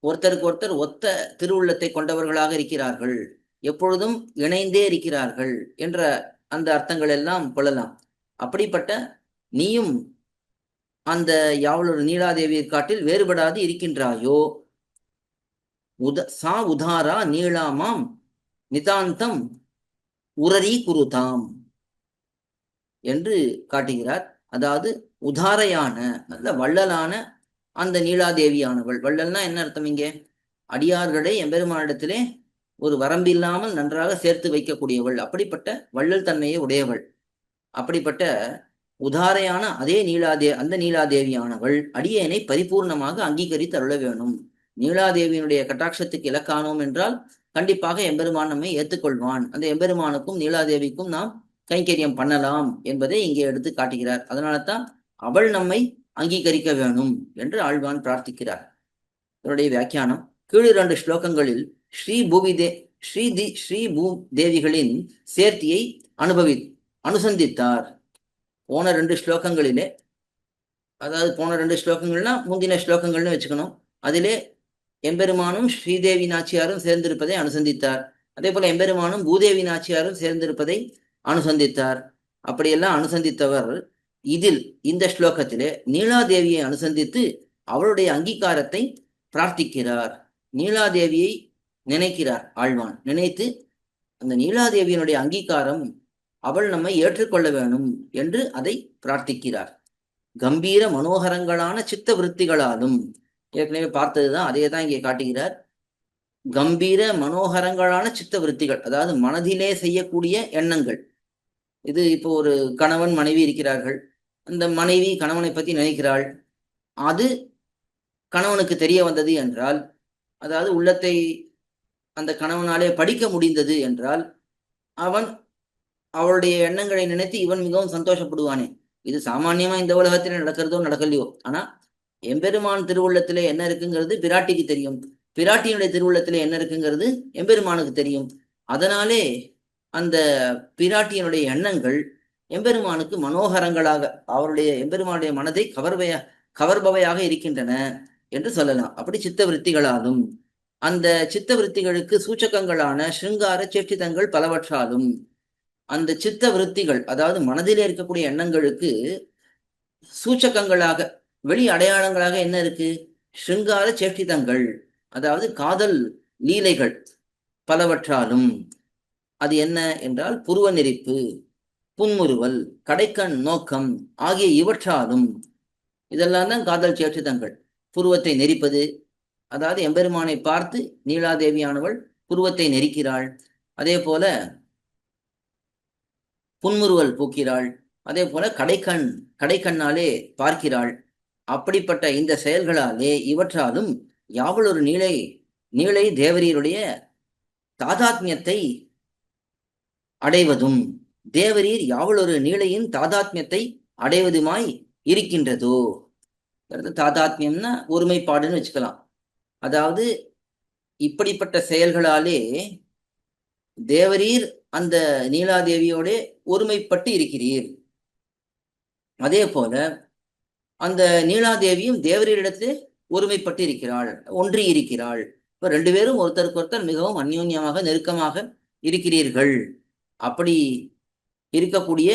ஒருத்தருக்கு ஒருத்தர் ஒத்த திருவுள்ளத்தை கொண்டவர்களாக இருக்கிறார்கள், எப்பொழுதும் இணைந்தே இருக்கிறார்கள் என்ற அந்த அர்த்தங்கள் எல்லாம் கொள்ளலாம். அப்படிப்பட்ட நீயும் அந்த யாவளொரு நீலாதேவியர் காட்டில் வேறுபடாது இருக்கின்றாயோ, சா உதாரா நீளாமாம் நிதாந்தம் உரரி குருதாம் என்று காட்டுகிறார். அதாவது உதாரையான நல்ல வள்ளலான அந்த நீலாதேவியானவள். வள்ளல்னா என்ன அர்த்தம்? இங்கே அடியார்களை எம்பெருமானிடத்திலே ஒரு வரம்பில்லாமல் நன்றாக சேர்த்து வைக்கக்கூடியவள், அப்படிப்பட்ட வள்ளல் தன்மையை உடையவள். அப்படிப்பட்ட உதாரையான அந்த நீலாதேவியானவள் அடியேனை பரிபூர்ணமாக அங்கீகரித்து அருள வேணும். நீலாதேவியினுடைய கட்டாட்சத்துக்கு இலக்கானோம் என்றால் கண்டிப்பாக எம்பெருமான் நம்மை ஏற்றுக்கொள்வான். அந்த எம்பெருமானுக்கும் நீலாதேவிக்கும் நாம் கைங்கரியம் பண்ணலாம் என்பதை இங்கே எடுத்து காட்டுகிறார். அதனால தான் அவள் நம்மை அங்கீகரிக்க வேணும் என்று ஆழ்வான் பிரார்த்திக்கிறார். இதனுடைய வியாக்கியானம் கீழ் 2 ஸ்லோகங்களில் ஸ்ரீ பூதேவிகளின் சேர்த்தியை அனுசந்தித்தார். போன 2 ஸ்லோகங்களிலே, அதாவது போன 2 ஸ்லோகங்கள்னா முந்தின ஸ்லோகங்கள்னு வச்சுக்கணும், அதிலே எம்பெருமானும் ஸ்ரீதேவி நாச்சியாரும் சேர்ந்திருப்பதை அனுசந்தித்தார். அதே போல எம்பெருமானும் பூதேவி நாச்சியாரும் சேர்ந்திருப்பதை அனுசந்தித்தார். அப்படியெல்லாம் அனுசந்தித்தவர் இந்த ஸ்லோகத்திலே நீலாதேவியை அனுசந்தித்து அவளுடைய அங்கீகாரத்தை பிரார்த்திக்கிறார். நீலாதேவியை நினைக்கிறார் ஆழ்வான். நினைத்து அந்த நீலாதேவியினுடைய அங்கீகாரம், அவள் நம்மை ஏற்றுக்கொள்ள வேணும் என்று அதை பிரார்த்திக்கிறார். கம்பீர மனோகரங்களான சித்த விருத்திகளாலும், ஏற்கனவே பார்த்ததுதான், அதே தான் இங்கே காட்டுகிறார். கம்பீர மனோகரங்களான சித்த விருத்திகள், அதாவது மனதிலே செய்யக்கூடிய எண்ணங்கள். இது இப்போ ஒரு கணவன் மனைவி இருக்கிறார்கள், அந்த மனைவி கணவனை பற்றி நினைக்கிறாள், அது கணவனுக்கு தெரிய வந்தது என்றால், அதாவது உள்ளத்தை அந்த கணவனாலே படிக்க முடிந்தது என்றால், அவளுடைய எண்ணங்களை நினைத்து இவன் மிகவும் சந்தோஷப்படுவானே. இது சாமான்யமா இந்த உலகத்திலே நடக்கிறதோ நடக்கலையோ, ஆனா எம்பெருமான் திருவுள்ளத்திலே என்ன இருக்குங்கிறது பிராட்டிக்கு தெரியும், பிராட்டியினுடைய திருவுள்ளத்திலே என்ன இருக்குங்கிறது எம்பெருமானுக்கு தெரியும். அதனாலே அந்த பிராட்டியினுடைய எண்ணங்கள் எம்பெருமானுக்கு மனோகரங்களாக, அவருடைய எம்பெருமானுடைய மனதை கவர்பவையாக இருக்கின்றன என்று சொல்லலாம். அப்படி சித்த விருத்திகளாலும், அந்த சித்த விருத்திகளுக்கு சூச்சகங்களான ஸ்ருங்கார சேஷ்டிதங்கள் பலவற்றாலும், அந்த சித்த விருத்திகள், அதாவது மனதிலே இருக்கக்கூடிய எண்ணங்களுக்கு சூச்சகங்களாக, வெளி அடையாளங்களாக என்ன இருக்கு? ஸ்ருங்கார சேஷ்டிதங்கள், அதாவது காதல் லீலைகள் பலவற்றாலும். அது என்ன என்றால் புருவ நெரிப்பு, புன்முறுவல், கடைக்கண் நோக்கம் ஆகிய இவற்றாலும். இதெல்லாம் தான் காதல் சேஷ்டிதங்கள். புருவத்தை நெரிப்பது, அதாவது எம்பெருமானை பார்த்து நீலாதேவியானவள் புருவத்தை நெரிக்கிறாள். அதே போல புன்முறுவல் பூக்கிறாள். அதே போல கடைக்கண்ணாலே பார்க்கிறாள். அப்படிப்பட்ட இந்த செயல்களாலே இவற்றாலும் யாவளொரு நீளை தேவரீருடைய தாதாத்மியத்தை அடைவதும், தேவரீர் யாவளொரு நீளையின் தாதாத்மியத்தை அடைவதுமாய் இருக்கின்றதோ. தாதாத்மியம்னா ஒருமைப்பாடுன்னு வச்சுக்கலாம். அதாவது இப்படிப்பட்ட செயல்களாலே தேவரீர் அந்த நீலாதேவியோட ஒருமைப்பட்டு இருக்கிறீர். அதே போல அந்த நீலாதேவியும் தேவரீரிடத்திலே ஒருமைப்பட்டு இருக்கிறாள், ஒன்றி இருக்கிறாள். இப்ப ரெண்டு பேரும் ஒருத்தருக்கு ஒருத்தர் மிகவும் அந்யோன்யமாக நெருக்கமாக இருக்கிறீர்கள். அப்படி இருக்கக்கூடிய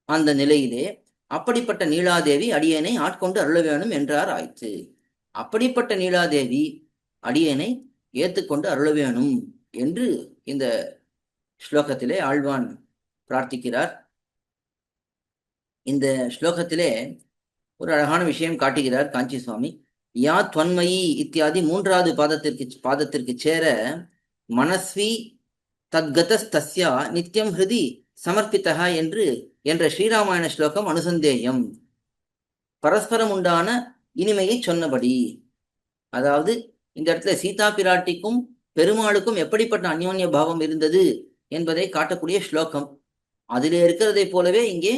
அந்த நிலையிலே அப்படிப்பட்ட நீலாதேவி அடியேனை ஆட்கொண்டு அருள வேணும் என்றார் ஆயிற்று. அப்படிப்பட்ட நீலாதேவி அடியேனை ஏத்துக்கொண்டு அருள வேணும் என்று இந்த ஸ்லோகத்திலே ஆழ்வான் பிரார்த்திக்கிறார். இந்த ஸ்லோகத்திலே ஒரு அழகான விஷயம் காட்டுகிறார் காஞ்சி சுவாமி. யா துவன்மயி இத்தியாதி மூன்றாவது பாதத்திற்கு சேர மனஸ்வி தத்கதஸ்தஸ்யா நித்தியம் ஹிருதி சமர்ப்பித்தா என்ற ஸ்ரீராமாயண ஸ்லோகம் அனுசந்தேயம். பரஸ்பரம் உண்டான இனிமையை சொன்னபடி, அதாவது இந்த இடத்துல சீதா பிராட்டிக்கும் பெருமாளுக்கும் எப்படிப்பட்ட அந்யோன்ய பாவம் இருந்தது என்பதை காட்டக்கூடிய ஸ்லோகம். அதிலே இருக்கிறதை போலவே இங்கே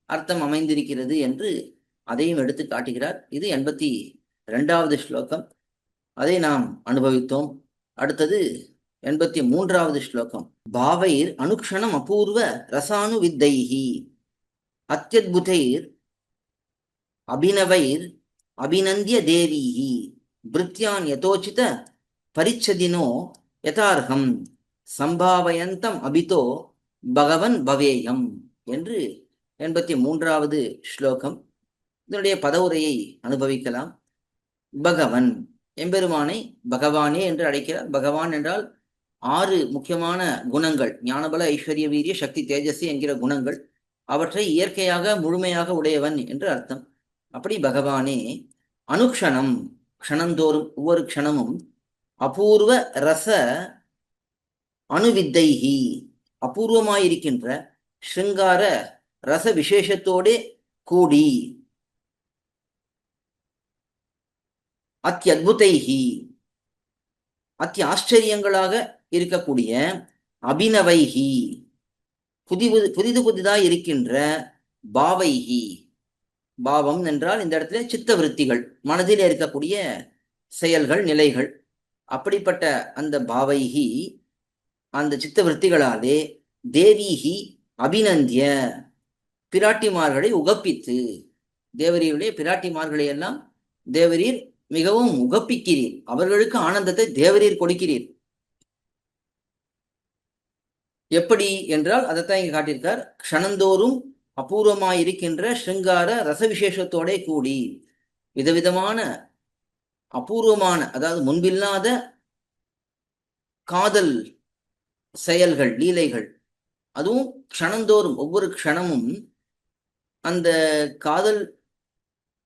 அர்த்தம் அமைந்திருக்கிறது என்று அதையும் எடுத்து காட்டுகிறார். இது 82வது ஸ்லோகம். அதை நாம் அனுபவித்தோம். அடுத்தது 83வது ஸ்லோகம். பாவைர் அனுக்ஷணம் அபூர்வ ரசானு வித்தைஹி அத்யத்புதைர் அபினவைர் அபிநந்திய தேவீஹி பிருத்யான் யதோச்சித பரிச்சதினோ யதார்ஹம் சம்பாவயந்தம் அபிதோ பகவன் பவேயம் என்று 83வது ஸ்லோகம். இதனுடைய பதவுரையை அனுபவிக்கலாம். பகவன் எம்பெருமானை பகவானே என்று அழைக்கிறார். பகவான் என்றால் 6 முக்கியமான குணங்கள், ஞானபல ஐஸ்வர்ய வீரிய சக்தி தேஜஸ் என்கிற குணங்கள், அவற்றை இயற்கையாக முழுமையாக உடையவன் என்று அர்த்தம். அப்படி பகவானே அனுக்ஷணம், க்ஷணந்தோறும் ஒவ்வொரு க்ஷணமும், அபூர்வ ரச அணுவித்தைஹி அபூர்வமாயிருக்கின்ற ஸ்ருங்கார ரச விசேஷத்தோடே கூடி, அத்யத்புதைஹி ஆச்சரியங்களாக இருக்கக்கூடிய, அபினவைஹி புதிதாய் இருக்கின்ற, பாவைஹி பாவம் என்றால் இந்த இடத்துல சித்த விருத்திகள், மனதில் இருக்கக்கூடிய செயல்கள் நிலைகள். அப்படிப்பட்ட அந்த பாவைஹி அந்த சித்த விருத்திகளாலே தேவீஹி அபிநந்திய பிராட்டிமார்களை உகப்பித்து, தேவரீருடைய பிராட்டிமார்களை எல்லாம் தேவரீர் மிகவும் உகப்பிக்கிறீர். அவர்களுக்கு ஆனந்தத்தை தேவரீர் கொடுக்கிறீர். எப்படி என்றால் அதைத்தான் இங்க காட்டியிருக்கார். க்ஷணந்தோறும் அபூர்வமாயிருக்கின்ற ஸ்ருங்கார ரசவிசேஷத்தோட கூடி, விதவிதமான அபூர்வமான, அதாவது முன்பில்லாத காதல் செயல்கள் லீலைகள், அதுவும் க்ஷணந்தோறும் ஒவ்வொரு க்ஷணமும் அந்த காதல்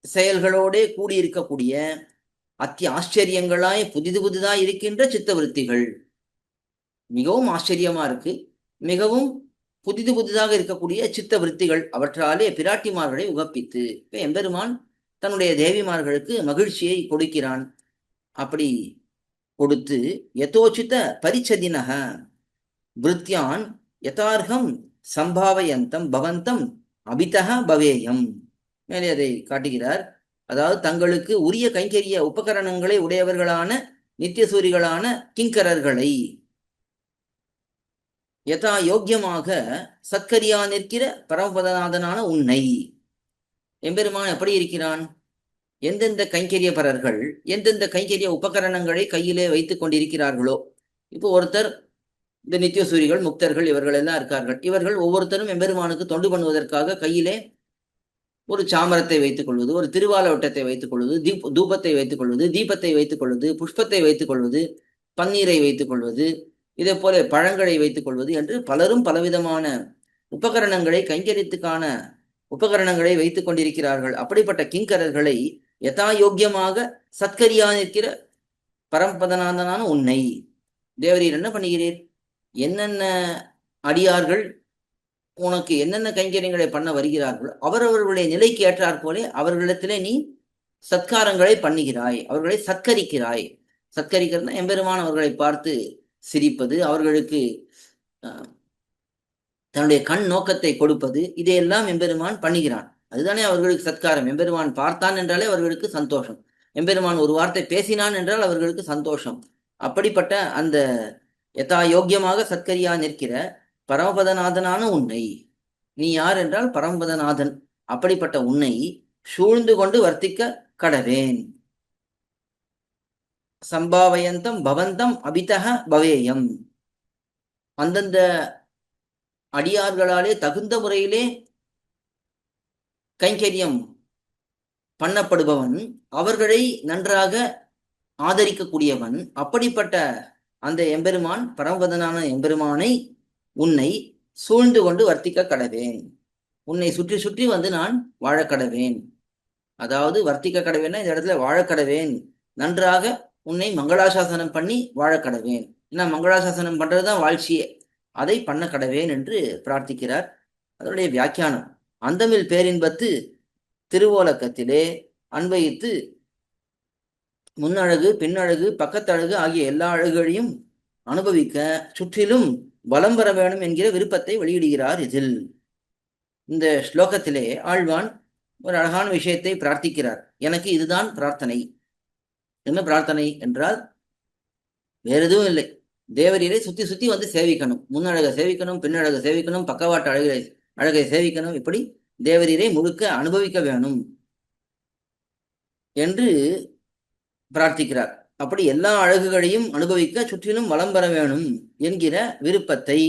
செயல்களோட கூடியிருக்கக்கூடிய ஆச்சரியங்களாய் புதிதாய் இருக்கின்ற சித்தவருத்திகள். மிகவும் ஆச்சரியமா இருக்கு. மிகவும் புதிதாக இருக்கக்கூடிய சித்த விருத்திகள், அவற்றாலே பிராட்டிமார்களை உகப்பித்து எம்பெருமான் தன்னுடைய தேவிமார்களுக்கு மகிழ்ச்சியை கொடுக்கிறான். அப்படி கொடுத்து யதோச்சித பரிச்சதினக விருத்தியான் யதார்ஹம் சம்பாவயந்தம் பவந்தம் அபிதக பவேயம். மேலே அதை காட்டுகிறார். அதாவது தங்களுக்கு உரிய கைங்கரிய உபகரணங்களை உடையவர்களான நித்தியசூரிகளான கிங்கரர்களை யதா யோக்கியமாக சத்கரியா நிற்கிற பரமபதநாதனான உன்னை, எம்பெருமான் எப்படி இருக்கிறான்? எந்தெந்த கைங்கரிய பரர்கள் எந்தெந்த கைங்கரிய உபகரணங்களை கையிலே வைத்துக் கொண்டிருக்கிறார்களோ, இப்போ ஒருத்தர் இந்த நித்தியசூரிகள், முக்தர்கள் இவர்கள் எல்லாம் இருக்கார்கள். இவர்கள் ஒவ்வொருத்தரும் எம்பெருமானுக்கு தொண்டு பண்ணுவதற்காக கையிலே ஒரு சாமரத்தை வைத்துக் கொள்வது, ஒரு திருவாலவட்டத்தை வைத்துக் கொள்வது, தூபத்தை வைத்துக் கொள்வது, தீபத்தை வைத்துக் கொள்வது, புஷ்பத்தை வைத்துக் கொள்வது, பன்னீரை வைத்துக் கொள்வது, இதே போல பழங்களை வைத்துக் கொள்வது என்று பலரும் பலவிதமான உபகரணங்களை, கைங்கரியத்துக்கான உபகரணங்களை வைத்துக் கொண்டிருக்கிறார்கள். அப்படிப்பட்ட கிங்கரர்களை யதாயோக்கியமாக சத்கரியா நிற்கிற பரம்பதநாதனான உன்னை தேவரீர் என்ன பண்ணுகிறீர்? என்னென்ன அடியார்கள் உனக்கு என்னென்ன கைங்கரியங்களை பண்ண வருகிறார்களோ அவரவர்களுடைய நிலைக்கு ஏற்றாற் போலே அவர்களிடத்திலே நீ சத்காரங்களை பண்ணுகிறாய், அவர்களை சத்கரிக்கிறாய். சத்கரிக்கிறதுனா எம்பெருமான் அவர்களை பார்த்து சிரிப்பது, அவர்களுக்கு தன்னுடைய கண் நோக்கத்தை கொடுப்பது, இதையெல்லாம் எம்பெருமான் பண்ணுகிறான். அதுதானே அவர்களுக்கு சத்காரம். எம்பெருமான் பார்த்தான் என்றாலே அவர்களுக்கு சந்தோஷம். எம்பெருமான் ஒரு வார்த்தை பேசினான் என்றால் அவர்களுக்கு சந்தோஷம். அப்படிப்பட்ட அந்த யதா யோக்கியமாக சத்கரியா நிற்கிற பரமபதநாதனான உன்னை, நீ யார் என்றால் பரமபதநாதன், அப்படிப்பட்ட உன்னை சூழ்ந்து கொண்டு வர்த்திக்க கடவேன். சம்பாவயந்தம் பவந்தம் அபிதக பவேயம். அந்தந்த அடியார்களாலே தகுந்த முறையிலே கைங்கரியம் பண்ணப்படுபவன், அவர்களை நன்றாக ஆதரிக்கக்கூடியவன். அப்படிப்பட்ட அந்த எம்பெருமான், பரமபதனான எம்பெருமானை, உன்னை சூழ்ந்து கொண்டு வர்த்திக்க கடவேன். உன்னை சுற்றி சுற்றி வந்து நான் வாழக்கடவேன். அதாவது வர்த்திக்க கடவேன்னா இந்த இடத்துல வாழக்கடவேன். நன்றாக உன்னை மங்களாசாசனம் பண்ணி வாழக்கடவேன். ஏன்னா மங்களாசாசனம் பண்றதுதான் வாழ்ச்சியே. அதை பண்ண கடவேன் என்று பிரார்த்திக்கிறார். அதனுடைய வியாக்கியானம், அந்தமில் பேரின்பத்து திருவோலக்கத்திலே அன்வயித்து முன்னழகு, பின்னழகு, பக்கத்தழகு ஆகிய எல்லா அழகுகளையும் அனுபவிக்க சுற்றிலும் வலம் வர வேணும் என்கிற விருப்பத்தை வெளியிடுகிறார். இதில் இந்த ஸ்லோகத்திலே ஆழ்வான் ஒரு அழகான விஷயத்தை பிரார்த்திக்கிறார். எனக்கு இதுதான் பிரார்த்தனை. என்ன பிரார்த்தனை என்றால் வேற எதுவும் இல்லை. தேவரீரை சுத்தி சுத்தி வந்து சேவிக்கணும். முன்னழகை சேவிக்கணும், பின்னழகை சேவிக்கணும், பக்கவாட்டு அழகை சேவிக்கணும். இப்படி தேவரீரை முழுக்க அனுபவிக்க வேணும் என்று பிரார்த்திக்கிறார். அப்படி எல்லா அழகுகளையும் அனுபவிக்க சுற்றிலும் வலம் பெற வேணும் என்கிற விருப்பத்தை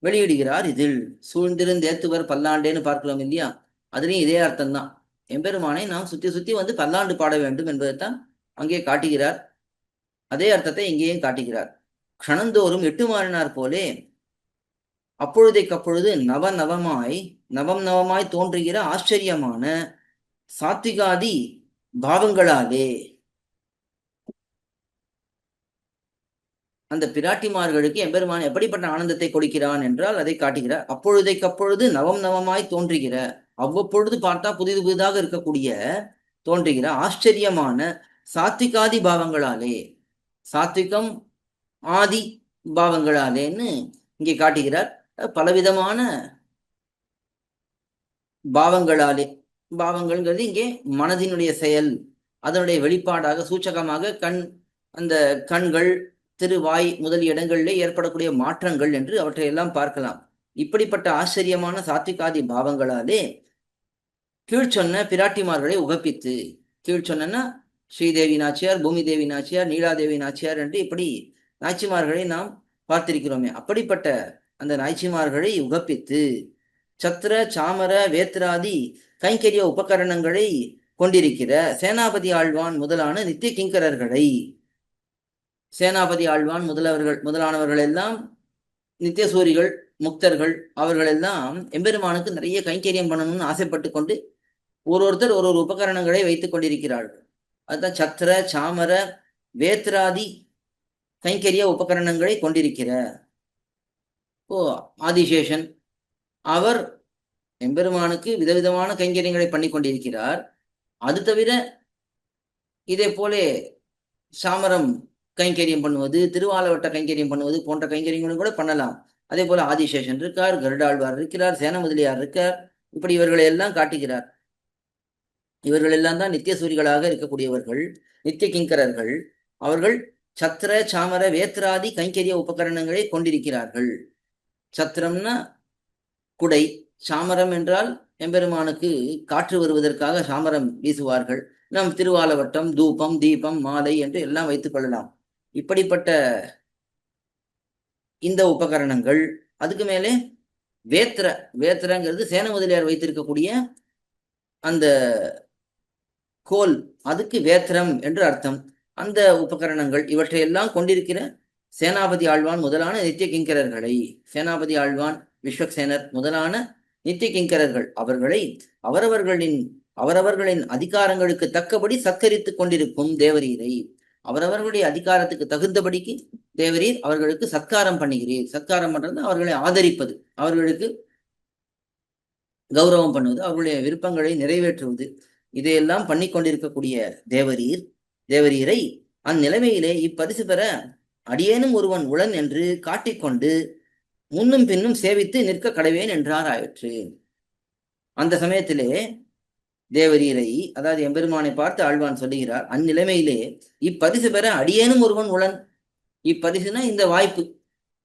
வெளியிடுகிறார். இதில் சூழ்ந்திருந்தேத்துவர் பல்லாண்டேன்னு பார்க்கலாம் இல்லையா? அதுலேயும் இதே அர்த்தம்தான். எம்பெருமானை நாம் சுத்தி சுத்தி வந்து பல்லாண்டு பாட வேண்டும் என்பதைத்தான் அங்கே காட்டுகிறார். அதே அர்த்தத்தை இங்கேயும் காட்டுகிறார். க்ஷணந்தோறும் எட்டு மாறினார் போலே அப்பொழுதைக்கப்பொழுது நவம் நவமாய் தோன்றுகிற ஆச்சரியமான சாத்விகாதி பாவங்களாலே அந்த பிராட்டிமார்களுக்கு எம்பெருமான் எப்படிப்பட்ட ஆனந்தத்தை கொடுக்கிறான் என்றால் அதை காட்டுகிறார். அப்பொழுதைக்கப்பொழுது நவமாய் தோன்றுகிற, அவ்வப்பொழுது பார்த்தா புதிது புதிதாக இருக்கக்கூடிய தோன்றுகிற ஆச்சரியமான சாத்விகாதி பாவங்களாலே, சாத்விகம் ஆதி பாவங்களாலேன்னு இங்கே காட்டுகிறார். பலவிதமான பாவங்களாலே, பாவங்கள்ங்கிறது இங்கே மனதினுடைய செயல், அதனுடைய வெளிப்பாடாக சூச்சகமாக அந்த கண்கள், திருவாய் முதலிய இடங்களிலே ஏற்படக்கூடிய மாற்றங்கள் என்று அவற்றையெல்லாம் பார்க்கலாம். இப்படிப்பட்ட ஆச்சரியமான சாத்விகாதி பாவங்களாலே கீழ்ச்சொன்ன பிராட்டிமார்களை உகப்பித்து, கீழ்ச்சொன்னா ஸ்ரீதேவி நாச்சியார், பூமி தேவி நாச்சியார், நீலாதேவி நாச்சியார் என்று இப்படி நாச்சிமார்களை நாம் பார்த்திருக்கிறோமே, அப்படிப்பட்ட அந்த நாய்ச்சிமார்களை உகப்பித்து சத்திர சாமர வேத்ராதி கைங்கரிய உபகரணங்களை கொண்டிருக்கிற சேனாபதி ஆழ்வான் முதலான நித்திய கிங்கரர்களை, சேனாபதி ஆழ்வான் முதலானவர்கள் எல்லாம் நித்தியசூரிகள், முக்தர்கள், அவர்கள் எல்லாம் எம்பெருமானுக்கு நிறைய கைங்கரியம் பண்ணணும்னு ஆசைப்பட்டு கொண்டு ஒருத்தர் ஒரு உபகரணங்களை வைத்துக் கொண்டிருக்கிறார்கள். அதுதான் சத்திர சாமர வேத்ராதி கைங்கரிய உபகரணங்களை கொண்டிருக்கிற ஆதிசேஷன். அவர் எம்பெருமானுக்கு விதவிதமான கைங்கரியங்களை பண்ணி கொண்டிருக்கிறார். அது தவிர இதே போல சாமரம் கைங்கரியம் பண்ணுவது, திருவாலவட்ட கைங்கரியம் பண்ணுவது போன்ற கைங்கரியங்களும் கூட பண்ணலாம். அதே போல ஆதிசேஷன் இருக்கார், கருடாழ்வார் இருக்கிறார், சேன முதலியார் இருக்கார். இப்படி இவர்களை எல்லாம் காட்டுகிறார். இவர்கள் எல்லாம் தான் நித்தியசூரிகளாக இருக்கக்கூடியவர்கள், நித்திய கிங்கரர்கள். அவர்கள் சத்திர சாமர வேத்ராதி கைங்கரிய உபகரணங்களை கொண்டிருக்கிறார்கள். சத்திரம்னா குடை, சாமரம் என்றால் எம்பெருமானுக்கு காற்று வருவதற்காக சாமரம் வீசுவார்கள். நம் திருவாலவட்டம், தூபம், தீபம், மாலை என்று எல்லாம் வைத்துக் கொள்ளலாம். இப்படிப்பட்ட இந்த உபகரணங்கள், அதுக்கு மேலே வேத்திர, வேத்திரங்கிறது சேன முதலியார் வைத்திருக்கக்கூடிய அந்த கோல், அதுக்கு வேத்திரம் என்று அர்த்தம். அந்த உபகரணங்கள் இவற்றையெல்லாம் கொண்டிருக்கிற சேனாபதி ஆழ்வான் முதலான நித்திய கிங்கரர்களை, சேனாபதி ஆழ்வான், விஸ்வக்சேனர் முதலான நித்திய கிங்கரர்கள், அவர்களை அவரவர்களின் அதிகாரங்களுக்கு தக்கபடி சத்கரித்துக் கொண்டிருக்கும் தேவரீரை, அவரவர்களுடைய அதிகாரத்துக்கு தகுந்தபடிக்கு தேவரீர் அவர்களுக்கு சத்காரம் பண்ணுகிறீர். சத்காரம் பண்றது அவர்களை ஆதரிப்பது, அவர்களுக்கு கௌரவம் பண்ணுவது, அவர்களுடைய விருப்பங்களை நிறைவேற்றுவது, இதையெல்லாம் பண்ணி கொண்டிருக்கக்கூடிய தேவரீரை அந்நிலைமையிலே இப்பரிசு பெற அடியேனும் ஒருவன் உளன் என்று காட்டிக்கொண்டு முன்னும் பின்னும் சேவித்து நிற்க கடவேன் என்றார் ஆயிற்று. அந்த சமயத்திலே தேவரீரை, அதாவது எம்பெருமானை பார்த்து ஆழ்வான் சொல்லுகிறார், அந்நிலைமையிலே இப்பரிசு பெற அடியேனும் ஒருவன் உளன். இப்பரிசுனா இந்த வாய்ப்பு,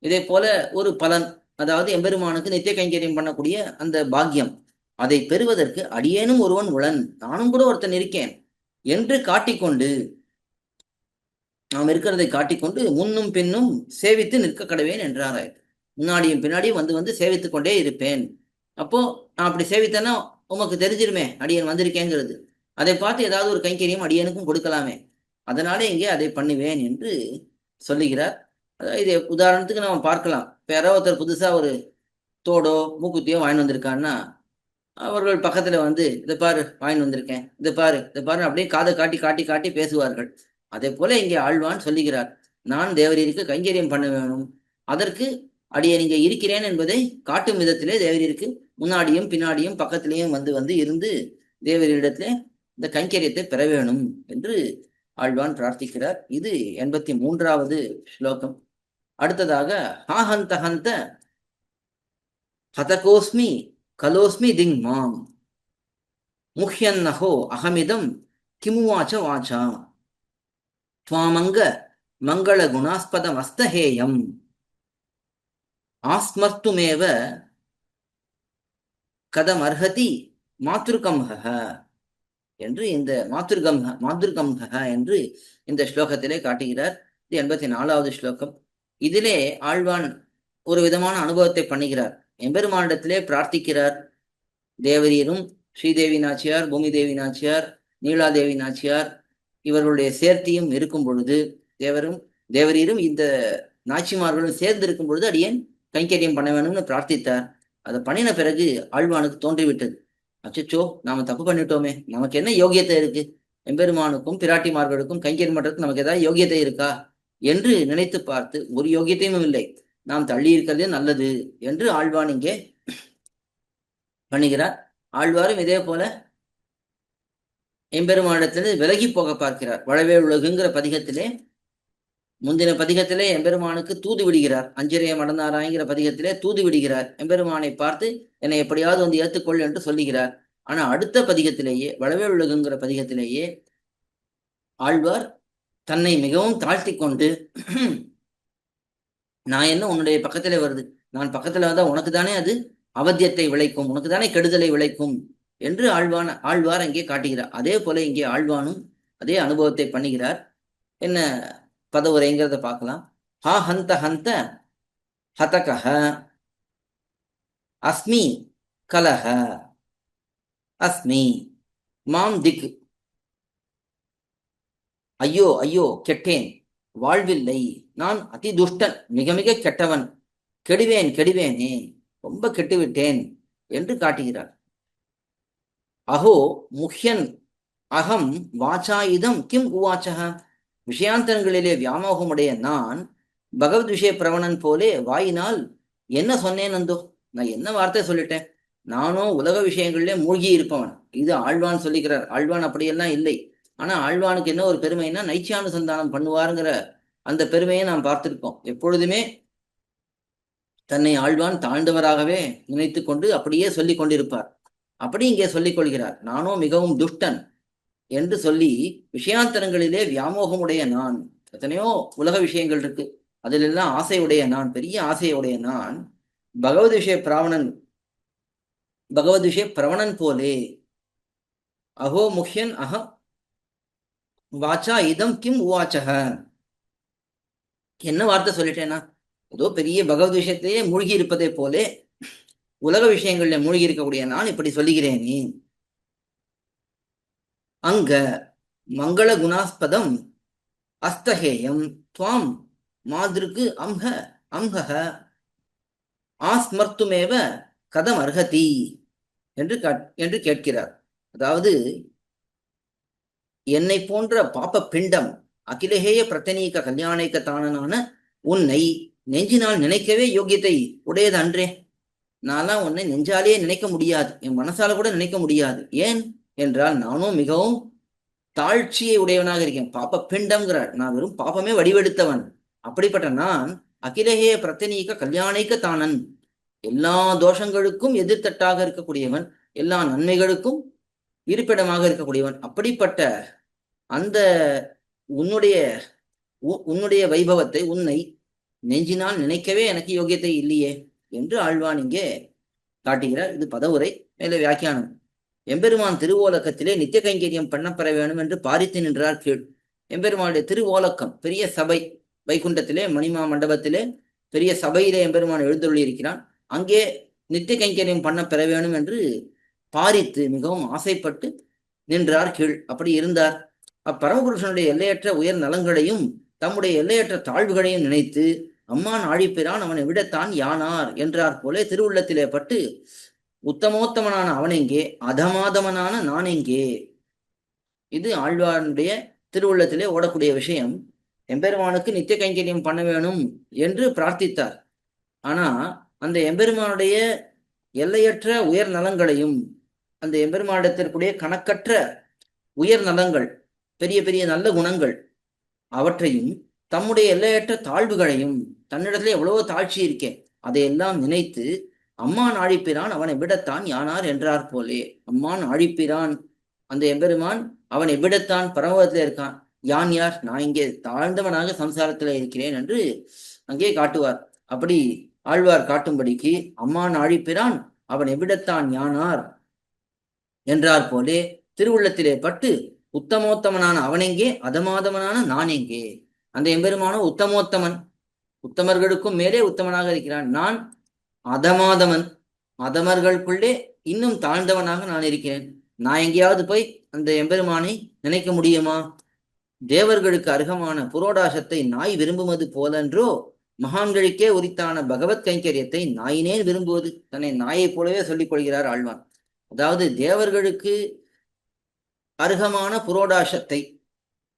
இதே போல ஒரு பலன், அதாவது எம்பெருமானுக்கு நித்திய கைங்கரியம் பண்ணக்கூடிய அந்த பாக்கியம், அதை பெறுவதற்கு அடியேனும் ஒருவன் உளன், நானும் கூட ஒருத்தன் இருக்கேன் என்று காட்டிக்கொண்டு, நாம் இருக்கிறதை காட்டிக்கொண்டு முன்னும் பின்னும் சேவித்து நிற்க கடவேன் என்றாராய். முன்னாடியும் பின்னாடியும் வந்து வந்து சேவித்துக் கொண்டே இருப்பேன். அப்போ நான் அப்படி சேவித்தேன்னா உமக்கு தெரிஞ்சிருமே அடியன் வந்திருக்கேங்கிறது. அதை பார்த்து ஏதாவது ஒரு கைங்கரியம் அடியனுக்கும் கொடுக்கலாமே, அதனால இங்கே அதை பண்ணுவேன் என்று சொல்லுகிறார். அதாவது இது உதாரணத்துக்கு நம்ம பார்க்கலாம். இப்போ யாராவது ஒருத்தர் புதுசா ஒரு தோடோ மூக்குத்தியோ வாங்கிட்டு வந்திருக்கான்னா, அவர்கள் பக்கத்துல வந்து இதை பாரு வாங்கிட்டு வந்திருக்கேன், இதை பாரு இதை பாரு, அப்படியே காதை காட்டி காட்டி காட்டி பேசுவார்கள். அதே போல இங்கே ஆழ்வான் சொல்லுகிறார், நான் தேவரீருக்கு கைங்கரியம் பண்ண வேணும், அதற்கு அடியே நீங்க இருக்கிறேன் என்பதை காட்டும் விதத்திலே தேவரீருக்கு முன்னாடியும் பின்னாடியும் பக்கத்திலேயும் வந்து வந்து இருந்து தேவரீரிடத்திலே இந்த கைங்கரியத்தை பெற வேணும் என்று ஆழ்வான் பிரார்த்திக்கிறார். இது 83வது ஸ்லோகம். அடுத்ததாக ஹாஹந்த ஹந்த ஹதகோஸ்மி கலோஸ்மி திங் மாம் முஹ்யன்னஹோ அகமிதம் கிமுவாச்ச வாச்சா துவாமங்க மங்கள குணாஸ்பதம் அஸ்தஹேயம் ஆஸ்மர்த்துமேவ கதமர்ஹதி மாத்ருகம்ஹ என்று இந்த மாத்ருகம்ஹ என்று இந்த ஸ்லோகத்திலே காட்டுகிறார். இது 84வது ஸ்லோகம். இதிலே ஆழ்வான் ஒரு விதமான அனுபவத்தை பண்ணுகிறார். எம்பெருமானிடத்திலே பிரார்த்திக்கிறார். தேவரீரும் ஸ்ரீதேவி நாச்சியார், பூமி தேவி நாச்சியார், நீலாதேவி நாச்சியார் இவர்களுடைய சேர்த்தியும் இருக்கும் பொழுது, தேவரீரும் இந்த நாச்சிமார்களும் சேர்ந்து இருக்கும் பொழுது அடியேன் கைங்கரியம் பண்ண வேணும்னு பிரார்த்தித்தார். அதை பண்ணின பிறகு ஆழ்வானுக்கு தோன்றிவிட்டது, அச்சோ நாம தப்பு பண்ணிட்டோமே, நமக்கு என்ன யோகியத்தை இருக்கு, எம்பெருமானுக்கும் பிராட்டிமார்களுக்கும் கைங்கரியம் பண்றதுக்கு நமக்கு ஏதாவது யோகியத்தை இருக்கா என்று நினைத்து பார்த்து ஒரு யோகியத்தையும் இல்லை, நாம் தள்ளி இருக்கிறதே நல்லது என்று ஆழ்வான் இங்கே பண்ணுகிறார். ஆழ்வாரும் இதே போல எம்பெருமானிடத்திலிருந்து விலகி போக பார்க்கிறார். வளவே உலகுங்கிற பதிகத்திலே, முந்தின பதிகத்திலே எம்பெருமானுக்கு தூது விடுகிறார். அஞ்சரைய மடந்தாராய்ங்கிற பதிகத்திலே தூது விடுகிறார். எம்பெருமானை பார்த்து என்னை எப்படியாவது வந்து ஏற்றுக்கொள் என்று சொல்லுகிறார். ஆனா அடுத்த பதிகத்திலேயே, வளவே உலகுங்கிற பதிகத்திலேயே ஆழ்வார் தன்னை மிகவும் தாழ்த்தி கொண்டு, நான் என்ன உன்னுடைய பக்கத்திலே வருது, நான் பக்கத்துல வந்தா உனக்கு தானே அது அவத்தியத்தை விளைக்கும், உனக்கு தானே கெடுதலை விளைக்கும் என்று ஆழ்வார் அங்கே காட்டுகிறார். அதே போல இங்கே ஆழ்வானும் அதே அனுபவத்தை பண்ணுகிறார். என்ன பதவுரைங்கிறத பார்க்கலாம். ஹா ஹந்த ஹந்த ஹதகஹ அஸ்மி கலஹ அஸ்மி மாம் திக், ஐயோ ஐயோ கெட்டேன், வாழ்வில்லை, நான் அதி துஷ்டன், மிக மிக கெட்டவன், கெடுவேன் கெடுவேனே, ரொம்ப கெட்டுவிட்டேன் என்று காட்டுகிறார். அஹோ முஹ்யன் அகம் வாச்சாயுதம் கிம் உவாச்சக, விஷயாந்தரங்களிலே வியாமோகமுடைய நான் பகவத் விஷய பிரவணன் போலே வாயினால் என்ன சொன்னேன் அந்தோ, நான் என்ன வார்த்தை சொல்லிட்டேன், நானும் உலக விஷயங்களிலே மூழ்கி இருப்பவன். இது ஆழ்வான் சொல்லிக்கிறார். ஆழ்வான் அப்படியெல்லாம் இல்லை. ஆனா ஆழ்வானுக்கு என்ன ஒரு பெருமைன்னா நைச்சியானுசந்தானம் பண்ணுவாருங்கிற அந்த பெருமையை நாம் பார்த்திருக்கோம். எப்பொழுதுமே தன்னை ஆழ்வான் தாழ்ந்தவராகவே நினைத்து கொண்டு அப்படியே சொல்லிக் கொண்டிருப்பார். அப்படி இங்கே சொல்லிக் கொள்கிறார், நானும் மிகவும் துஷ்டன் என்று சொல்லி விஷயாந்தரங்களிலே வியாமோகமுடைய நான், எத்தனையோ உலக விஷயங்கள் இருக்கு, அதிலெல்லாம் ஆசையுடைய நான், பெரிய ஆசையுடைய நான் பகவத் விஷய பிரவணன் போலே. அஹோ முஹ்யன் அஹ வாச்சா இதம் கிம் உவாச்சக, என்ன வார்த்தை சொல்லிட்டேனா, ஏதோ பெரிய பகவத் விஷயத்திலேயே மூழ்கி இருப்பதை போல உலக விஷயங்கள்ல மூழ்கி இருக்கக்கூடிய நான் இப்படி சொல்லுகிறேனே. அங்க மங்கள குணாஸ்பதம் அஸ்தகேயம் துவாம் மாதிருக்கு அம்ஹ ஆஸ்மர்த்துமேவ கதம் அர்ஹதி என்று கேட்கிறார். அதாவது என்னை போன்ற பாப்ப பிண்டம் அகிலஹேய பிரத்தனீக கல்யாணிக்க தானனான உன்னை நெஞ்சினால் நினைக்கவே யோகியத்தை உடையது அன்றே. நான்லாம் உன்னை நெஞ்சாலேயே நினைக்க முடியாது, என் மனசால கூட நினைக்க முடியாது. ஏன் என்றால் நானும் மிகவும் தாழ்ச்சியை உடையவனாக இருக்கேன். பாப்ப பிண்டம்ங்கிறார். நான் வெறும் பாப்பமே வடிவெடுத்தவன். அப்படிப்பட்ட நான் அகிலஹேய பிரத்தனீக கல்யாணிக்க தானன், எல்லா தோஷங்களுக்கும் எதிர்த்தட்டாக இருக்கக்கூடியவன், எல்லா நன்மைகளுக்கும் இருப்பிடமாக இருக்கக்கூடியவன். அப்படிப்பட்ட அந்த உன்னுடைய வைபவத்தை, உன்னை நெஞ்சினால் நினைக்கவே எனக்கு யோகியத்தை இல்லையே என்று ஆழ்வான் இங்கே காட்டுகிறார். இது பதவுரை. மேலே வியாக்கியானம். எம்பெருமான் திருவோலக்கத்திலே நித்திய கைங்கரியம் பண்ணப்பெற வேணும் என்று பாரித்து நின்றார் கீழ். எம்பெருமானுடைய திருவோலக்கம் பெரிய சபை, வைகுண்டத்திலே மணிமா மண்டபத்திலே பெரிய சபையிலே எம்பெருமான் எழுந்தருளி இருக்கிறான். அங்கே நித்திய கைங்கரியம் பண்ண பெற வேணும் என்று பாரித்து மிகவும் ஆசைப்பட்டு நின்றார் கீழ். அப்படி இருந்தார். அப்பரமபுருஷனுடைய எல்லையற்ற உயர் நலங்களையும் தம்முடைய எல்லையற்ற தாழ்வுகளையும் நினைத்து அம்மான் ஆழிப்பிரான் அவனை விடத்தான் யானார் என்றார் போலே திருவுள்ளத்திலே பட்டு உத்தமோத்தமனான அவனெங்கே அதமாதமனான நான் எங்கே. இது ஆழ்வானுடைய திருவுள்ளத்திலே ஓடக்கூடிய விஷயம். எம்பெருமானுக்கு நித்திய கைங்கரியம் பண்ண வேணும் என்று பிரார்த்தித்தார். ஆனா அந்த எம்பெருமானுடைய எல்லையற்ற உயர் நலங்களையும், அந்த எம்பெருமானிடத்திற்குரிய கணக்கற்ற உயர் நலங்கள், பெரிய பெரிய நல்ல குணங்கள், அவற்றையும் தம்முடைய எல்லையற்ற தாழ்வுகளையும், தன்னிடத்துல எவ்வளவோ தாழ்ச்சி இருக்கேன், அதையெல்லாம் நினைத்து அம்மான் ஆழிப்பிரான் அவனை விடத்தான் யானார் என்றார் போலே. அம்மான் ஆழிப்பிரான் அந்த எம்பெருமான் அவனை விடத்தான் பரமபதத்தில் இருக்கான். யான் யார்? நான் இங்கே தாழ்ந்தவனாக சம்சாரத்துல இருக்கிறேன் என்று அங்கே காட்டுவார். அப்படி ஆழ்வார் காட்டும்படிக்கு அம்மான் ஆழிப்பிரான் அவன் எவ்விடத்தான் யானார் என்றார் போலே திருவுள்ளத்திலே பட்டு உத்தமோத்தமனான அவனெங்கே அதமாதமனான நான் எங்கே. அந்த எம்பெருமானோ உத்தமோத்தமன், உத்தமர்களுக்கும் மேலே உத்தமனாக இருக்கிறான். நான் அதமாதமன், அதமர்களுக்குள்ளே இன்னும் தாழ்ந்தவனாக நான் இருக்கிறேன். நான் எங்கேயாவது போய் அந்த எம்பெருமானை நினைக்க முடியுமா? தேவர்களுக்கு அருகமான புரோடாசத்தை நாய் விரும்புவது போலன்றோ மகான்களுக்கே உரித்தான பகவத் கைங்கரியத்தை நாயினேன் விரும்புவது. தன்னை நாயை போலவே சொல்லிக் கொள்கிறார் ஆழ்வான். அதாவது தேவர்களுக்கு அருகமான புரோடாசத்தை,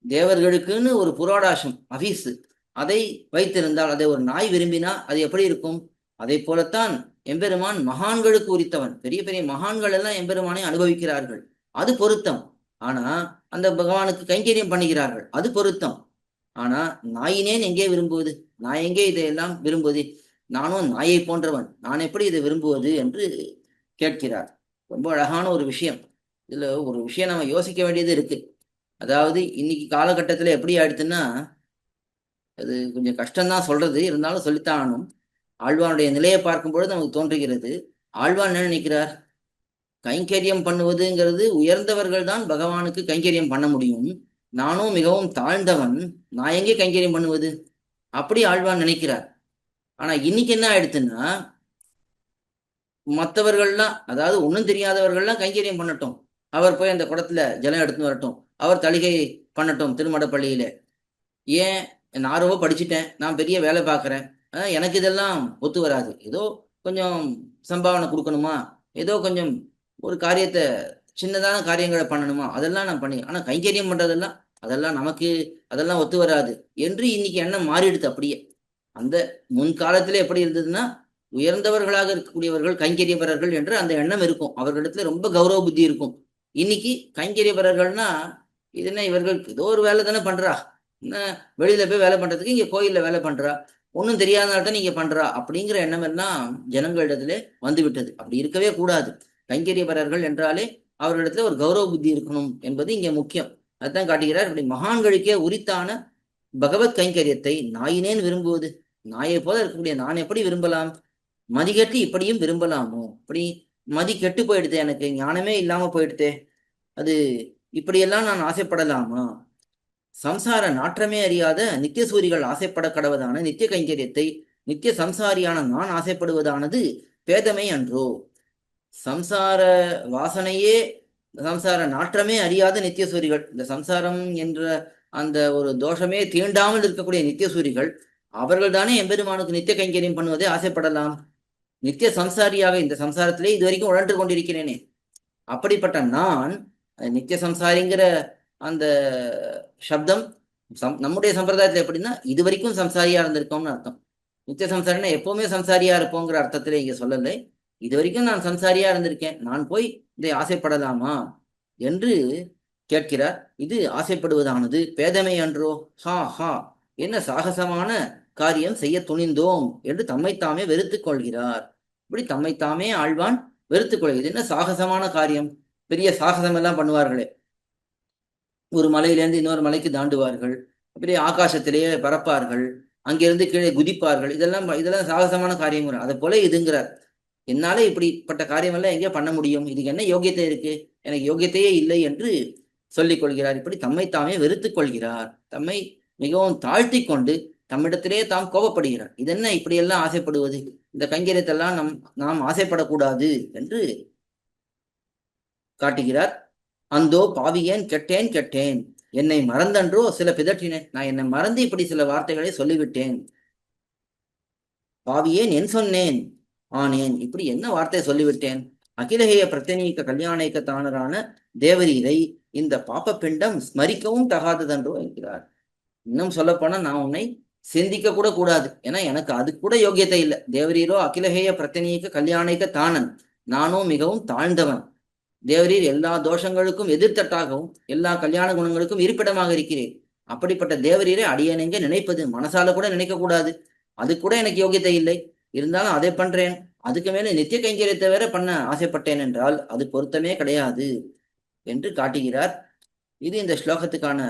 தேவர்களுக்குன்னு ஒரு புரோடாசம் அபீசு, அதை வைத்திருந்தால், அதை ஒரு நாய் விரும்பினா அது எப்படி இருக்கும்? அதை போலத்தான் எம்பெருமான் மகான்களுக்கு உரித்தவன். பெரிய பெரிய மகான்கள் எல்லாம் எம்பெருமானை அனுபவிக்கிறார்கள், அது பொருத்தம். ஆனா அந்த பகவானுக்கு கைங்கரியம் பண்ணுகிறார்கள், அது பொருத்தம். ஆனா நாயினேன் எங்கே விரும்புவது? நான் எங்கே இதையெல்லாம் விரும்புவது? நானும் நாயை போன்றவன், நான் எப்படி இதை விரும்புவது என்று கேட்கிறார். ரொம்ப அழகான ஒரு விஷயம். இதுல ஒரு விஷயம் நம்ம யோசிக்க வேண்டியது இருக்கு. அதாவது இன்னைக்கு காலகட்டத்துல எப்படி ஆயிடுச்சுன்னா, அது கொஞ்சம் கஷ்டம்தான் சொல்றது, இருந்தாலும் சொல்லித்தான் ஆகணும். ஆழ்வானுடைய நிலையை பார்க்கும் பொழுது நமக்கு தோன்றுகிறது, ஆழ்வான் என்ன நினைக்கிறார்? கைங்கரியம் பண்ணுவதுங்கிறது உயர்ந்தவர்கள் தான் பகவானுக்கு கைங்கரியம் பண்ண முடியும், நானும் மிகவும் தாழ்ந்தவன், நான் எங்கே கைங்கரியம் பண்ணுவது? அப்படி ஆழ்வான் நினைக்கிறார். ஆனா இன்னைக்கு என்ன ஆயிடுச்சுன்னா, மற்றவர்கள்லாம், அதாவது ஒன்றும் தெரியாதவர்கள்லாம் கைங்கரியம் பண்ணட்டும், அவர் போய் அந்த குடத்துல ஜலம் எடுத்துன்னு வரட்டும், அவர் தளிகை பண்ணட்டும் திருமடப்பள்ளியில. ஏன்? நான் ரொம்ப படிச்சுட்டேன், நான் பெரிய வேலை பார்க்குறேன், எனக்கு இதெல்லாம் ஒத்து வராது. ஏதோ கொஞ்சம் சம்பாவனை கொடுக்கணுமா, ஏதோ கொஞ்சம் ஒரு காரியத்தை, சின்னதான காரியங்களை பண்ணணுமா, அதெல்லாம் நான் பண்ணி, ஆனால் கைங்கரியம் பண்ணுறதெல்லாம் அதெல்லாம் நமக்கு அதெல்லாம் ஒத்து வராது என்று இன்னைக்கு எண்ணம் மாறிடுது. அப்படியே அந்த முன்காலத்திலே எப்படி இருந்ததுன்னா, உயர்ந்தவர்களாக இருக்கக்கூடியவர்கள் கைங்கரியபரர்கள் என்று அந்த எண்ணம் இருக்கும், அவர்களிடத்துல ரொம்ப கௌரவ புத்தி இருக்கும். இன்னைக்கு கைங்கரியபரர்கள்னா இது என்ன, இவர்கள் ஏதோ ஒரு வேலை தானே பண்றா, என்ன வெளியில போய் வேலை பண்றதுக்கு இங்க கோயில்ல வேலை பண்றா, ஒன்றும் தெரியாதனால்தான் நீங்க பண்றா அப்படிங்கிற எண்ணம் எல்லாம் ஜனங்களிடத்துல வந்து விட்டது. அப்படி இருக்கவே கூடாது. கைங்கரியபரர்கள் என்றாலே அவர்களிடத்துல ஒரு கௌரவ புத்தி இருக்கணும் என்பது இங்க முக்கியம். அதுதான் காட்டுகிறார். இப்படி மகான்களுக்கே உரித்தான பகவத் கைங்கரியத்தை நாயினேன் விரும்புவது. நாயை போல இருக்கக்கூடிய நான் எப்படி விரும்பலாம்? மதிகட்டு இப்படியும் விரும்பலாமோ? இப்படி மதி கெட்டு போயிடுதே, எனக்கு ஞானமே இல்லாம போயிடுதே, அது இப்படியெல்லாம் நான் ஆசைப்படலாமா? சம்சார நாற்றமே அறியாத நித்திய சூரிகள் ஆசைப்பட கடவதான நித்திய கைங்கரியத்தை நித்திய சம்சாரியான நான் ஆசைப்படுவதானது பேதமை அன்றோ? சம்சார வாசனையே, சம்சார நாற்றமே அறியாத நித்தியசூரிகள், இந்த சம்சாரம் என்ற அந்த ஒரு தோஷமே தீண்டாமல் இருக்கக்கூடிய நித்தியசூரிகள், அவர்கள் தானே எம்பெருமானுக்கு நித்திய கைங்கரியம் பண்ணுவதை ஆசைப்படலாம். நித்திய சம்சாரியாக இந்த சம்சாரத்திலே இதுவரைக்கும் உழன்று கொண்டிருக்கிறேனே, அப்படிப்பட்ட நான் நித்திய சம்சாரிங்கிற அந்த சப்தம் நம்முடைய சம்பிரதாயத்துல எப்படின்னா இது வரைக்கும் சம்சாரியா இருந்திருக்கோம்னு அர்த்தம். நித்திய சம்சாரின்னா எப்பவுமே சம்சாரியா இருப்போங்கிற அர்த்தத்துல இங்க சொல்லலை. இது வரைக்கும் நான் சம்சாரியா இருந்திருக்கேன், நான் போய் இதை ஆசைப்படலாமா என்று கேட்கிறார். இது ஆசைப்படுவதானது பேதமை அன்றோ? ஹா ஹா, என்ன சாகசமான காரியம் செய்ய துணிந்தோம் என்று தம்மைத்தாமே வெறுத்துக் கொள்கிறார். இப்படி தம்மைத்தாமே ஆழ்வான் வெறுத்துக் கொள்கிறது. என்ன சாகசமான காரியம்? பெரிய சாகசம் எல்லாம் பண்ணுவார்களே, ஒரு மலையிலேருந்து இன்னொரு மலைக்கு தாண்டுவார்கள், பெரிய ஆகாசத்திலேயே பறப்பார்கள், அங்கிருந்து கீழே குதிப்பார்கள், இதெல்லாம் சாகசமான காரியம். அதை போல இதுங்கிறார். என்னால இப்படிப்பட்ட காரியம் எல்லாம் எங்கே பண்ண முடியும்? இதுக்கு என்ன யோகியத்தை இருக்கு? எனக்கு யோகியத்தையே இல்லை என்று சொல்லிக் கொள்கிறார். இப்படி தம்மைத்தாமே வெறுத்துக் கொள்கிறார். தம்மை மிகவும் தாழ்த்தி கொண்டு தம்மிடத்திலே தாம் கோபப்படுகிறார். இதென்ன இப்படியெல்லாம் ஆசைப்படுவது? இந்த கைங்கரியத்தெல்லாம் நாம் ஆசைப்படக்கூடாது என்று காட்டுகிறார். அந்தோ பாவியேன், கெட்டேன் கெட்டேன், என்னை மறந்தன்றோ சில பிதற்றினேன். நான் என்னை மறந்து இப்படி சில வார்த்தைகளை சொல்லிவிட்டேன். பாவியேன் என் சொன்னேன் ஆனேன், இப்படி என்ன வார்த்தை சொல்லிவிட்டேன்? அகிலஹேய பிரத்யநீக கல்யாணிக்க தானரான தேவரீரை இந்த பாப்ப பிண்டம் ஸ்மரிக்கவும் தகாததன்றோ என்கிறார். இன்னும் சொல்லப்போனா நான் உன்னை சிந்திக்க கூட கூடாது, ஏன்னா எனக்கு அது கூட யோகியத்தை இல்லை. தேவரீரோ அகிலஹேய பிரத்யநீக கல்யாணிக்க தானன், நானும் மிகவும் தாழ்ந்தவன். தேவரீர் எல்லா தோஷங்களுக்கும் எதிர்த்தட்டாகவும் எல்லா கல்யாண குணங்களுக்கும் இருப்பிடமாக இருக்கிறேன். அப்படிப்பட்ட தேவரீரை அடியேனெங்க நினைப்பது? மனசால கூட நினைக்க கூடாது, அது கூட எனக்கு யோகியத்தை இல்லை. இருந்தாலும் அதை பண்றேன், அதுக்கு மேல நித்திய கைங்கரியத்தை வேற பண்ண ஆசைப்பட்டேன் என்றால் அது பொருத்தமே கிடையாது என்று காட்டுகிறார். இது இந்த ஸ்லோகத்துக்கான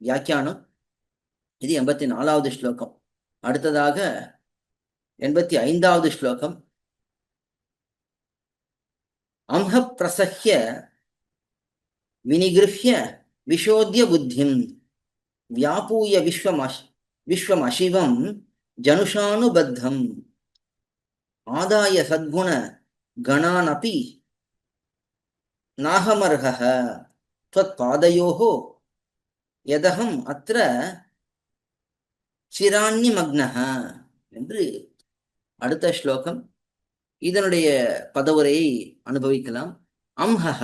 வியாக்கியானம். இது 84வது ஸ்லோகம். அடுத்ததாக 85வது ஸ்லோகம். அம்ஹ பிரசஹ்ய வினிகிருஹ்ய விஷோத்ய புத்திம் வியாபூய விஸ்வமசிவம் ஜனுஷானுபத்தம் ஆதாய சத்குண கணானபி நாகமர்ஹ த்வத் பாதயோஹோ யதஹம் அத்ர சிரான்னிமக்னஹ என்று அடுத்த ஸ்லோகம். இதனுடைய பதவுரையை அனுபவிக்கலாம். அம்ஹஹ,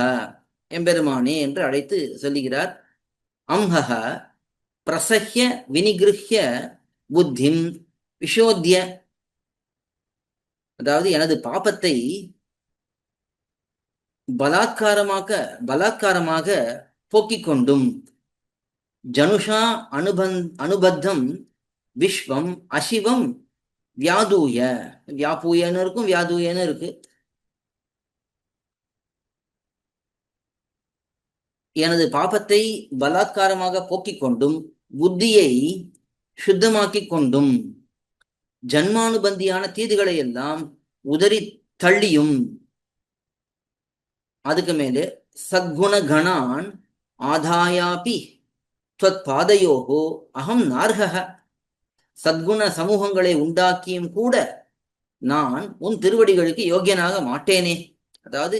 எம்பெருமானே என்று அழைத்து சொல்லுகிறார். அம்ஹஹ பிரசஹ்ய வினிகிருஹ்ய புத்திம் விஷோத்ய, அதாவது எனது பாபத்தை பலாத்காரமாக போக்கிக் கொண்டும், ஜனுஷா அனுபத்தம் விஸ்வம் அசிவம் வியாதூய, வியாபூயன்னு இருக்கும், வியாதூயன்னு இருக்கு. எனது பாபத்தை பலாத்காரமாக போக்கிக் கொண்டும், புத்தியை சுத்தமாக்கி கொண்டும், ஜன்மானுபந்தியான தீதுகளை எல்லாம் உதறி தள்ளியும், அதுக்கு மேலே சத்குண கணான் ஆதாயாபி த்வத் பாதயோஹோ அகம் நார்ஹ, சத்குண சமூகங்களை உண்டாக்கியும் கூட நான் உன் திருவடிகளுக்கு யோகியனாக மாட்டேனே. அதாவது